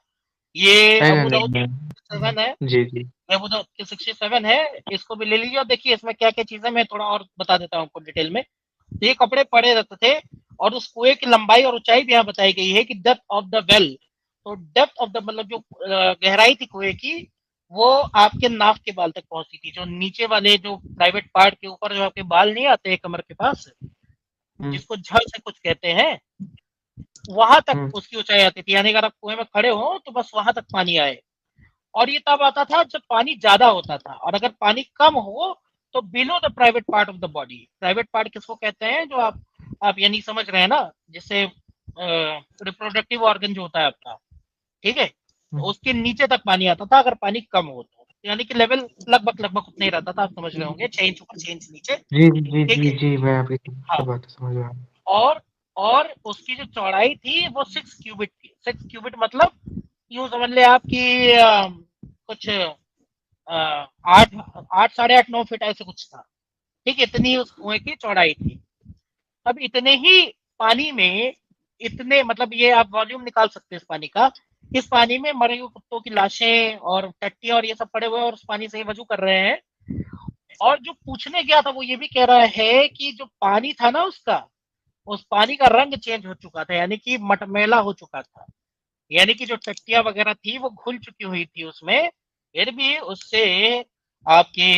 ये नहीं नहीं अबू दाऊद नहीं 7 है, नहीं, जी जी अबू दाऊद की 67 है, इसको भी ले लीजिए और देखिए इसमें क्या-क्या चीज़ें मैं थोड़ा और बता देता हूँ आपको डिटेल में। तो ये कपड़े पड़े रहते थे और उस कुएँ की लंबाई और ऊँचाई भी यहाँ बताई गई है कि डेप्थ ऑफ द वेल, तो डेप्थ ऑफ द मतलब जो गहराई थी कुएँ की, वो आपके नाक के बाल तक पहुँचती थी। जो नीचे वाले जो प्राइवेट पार्ट के ऊपर जो आपके बाल नहीं आते कमर के पास, जिसको जड़ से कुछ कहते हैं, वहां तक हम्म उसकी ऊंचाई आती थी। यानी अगर आप कुएं में खड़े हो तो बस वहां तक पानी आए। और ये तब आता था जब पानी ज्यादा होता था, और अगर पानी कम हो तो below the private part of the body. Private part किसको कहते हैं? जो आप यानी समझ रहे हैं ना, जिससे रिप्रोडक्टिव ऑर्गन जो होता है आपका, ठीक है, तो उसके नीचे तक पानी आता था अगर पानी कम हो तो। यानी कि लेवल लगभग लगभग उतना ही रहता था, आप समझ रहे होंगे, 6 इंच ऊपर 6 इंच नीचे। जी जी ठीक जी है। जी, मैं आपकी हाँ। सब बात समझ रहा हूँ। और और उसकी जो चौड़ाई थी वो 6 क्यूबिट थी। 6 क्यूबिट मतलब यूं समझ ले आप कि कुछ 8 8 8.5 9 फीट ऐसे कुछ था। ठीक है, इतनी उस कुएं की चौड़ाई थी। अब इतने ही पानी में, इतने मतलब ये आप वॉल्यूम निकाल सकते हैं इस पानी का। इस पानी में मरे हुए कुत्तों की लाशें और टट्टियां और ये सब पड़े हुए हैं और उस पानी से ये वजू कर रहे हैं। और जो पूछने गया था वो ये भी कह रहा है कि जो पानी था ना उसका, उस पानी का रंग चेंज हो चुका था, यानी कि मटमैला हो चुका था। यानी कि जो टट्टियां वगैरह थी वो घुल चुकी हुई थी उसमें, फिर भी उससे आपके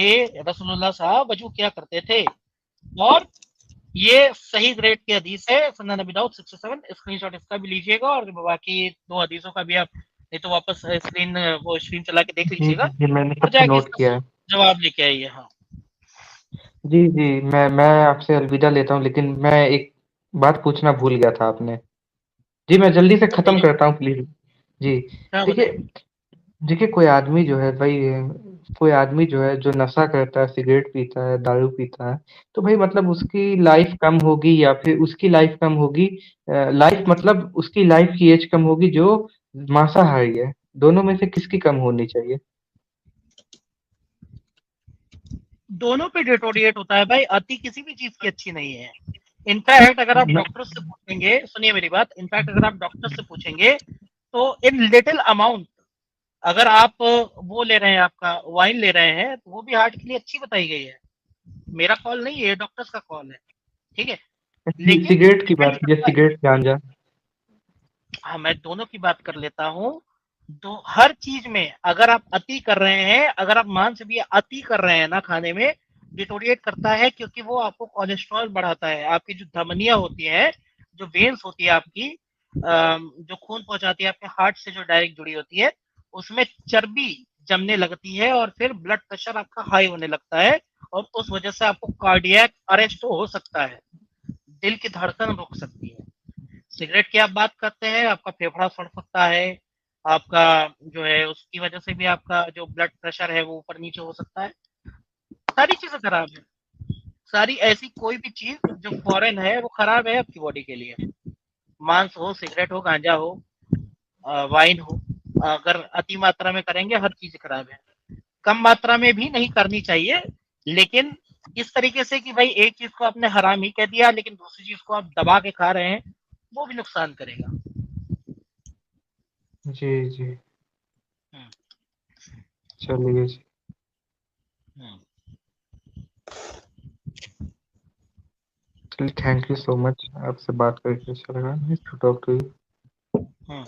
रसूलुल्लाह साहब वजू किया करते थे। और ये सही ग्रेड की हदीस है, सुनन नबी दाऊद 67। स्क्रीनशॉट इसका भी लीजिएगा और बाकी 2 हदीसों का भी आप नहीं तो वापस स्क्रीन चला के देख जी लीजिएगा जी, मैंने और सबको जाके नोट इसका किया है। जवाब लेके आइए। हाँ। जी जी, मैं आपसे अलविदा लेता हूँ, लेकिन मैं एक बात पूछना भूल गया था आपने। जी, मैं जल्दी से खत्म बताइए करता हूँ प्लीज। जी, क्या देखिए बताइए। देखिए, कोई आदमी जो है भाई, कोई आदमी जो है जो नशा करता है, सिगरेट पीता है, दारू पीता है, तो भाई मतलब उसकी लाइफ कम होगी या फिर उसकी लाइफ कम होगी? लाइफ मतलब उसकी लाइफ की एज कम होगी जो मांसाहारी है। दोनों में से किसकी कम होनी चाहिए? दोनों पे डिटोरिएट होता है भाई, अति किसी भी चीज की अच्छी नहीं है। इनफैक्ट अगर आप मैं- डॉक्टर से पूछेंगे, सुनिए मेरी बात, इनफैक्ट अगर आप डॉक्टर से पूछेंगे तो इन लिटिल अमाउंट, अगर आप वो ले रहे हैं, आपका वाइन ले रहे हैं, तो वो भी हार्ट के लिए अच्छी बताई गई है। मेरा कॉल नहीं है, डॉक्टर्स का कॉल है। ठीक है। लेकिन सिगरेट की डिपेंड बात कीजिए, करता है। सिगरेट गांजा। हाँ, मैं दोनों की बात कर लेता हूँ। तो हर चीज में अगर आप अति कर रहे हैं, अगर आप मांस भी अति कर रहे हैं ना खाने में, डिटोरिएट करता है, क्योंकि वो आपको कोलेस्ट्रॉल बढ़ाता है। आपकी जो धमनियां होती हैं, जो वेन्स होती है आपकी, जो खून पहुंचाती है आपके हार्ट से, जो डायरेक्ट जुड़ी होती है, उसमें चर्बी जमने लगती है और फिर ब्लड प्रेशर आपका हाई होने लगता है। और उस वजह से आपको कार्डियक अरेस्ट हो सकता है, दिल की धड़कन रुक सकती है। सिगरेट की आप बात करते हैं, आपका फेफड़ा सड़ सकता है, आपका जो है उसकी वजह से भी आपका जो ब्लड प्रेशर है वो ऊपर नीचे हो सकता है। सारी चीजें खराब है। सारी ऐसी कोई भी चीज जो फॉरेन है वो खराब है आपकी बॉडी के लिए। मांस हो, सिगरेट हो, गांजा हो, वाइन हो, अगर अति मात्रा में करेंगे हर चीज खराब है। कम मात्रा में भी नहीं करनी चाहिए, लेकिन इस तरीके से कि भाई एक चीज को आपने हराम ही कह दिया लेकिन दूसरी चीज को आप दबा के खा रहे हैं, वो भी नुकसान करेगा। जी जी, हम्म, चलिए जी। हम्म। चलिए, थैंक यू सो मच। आपसे बात करके अच्छा लगा। Nice to talk to you. Hmm.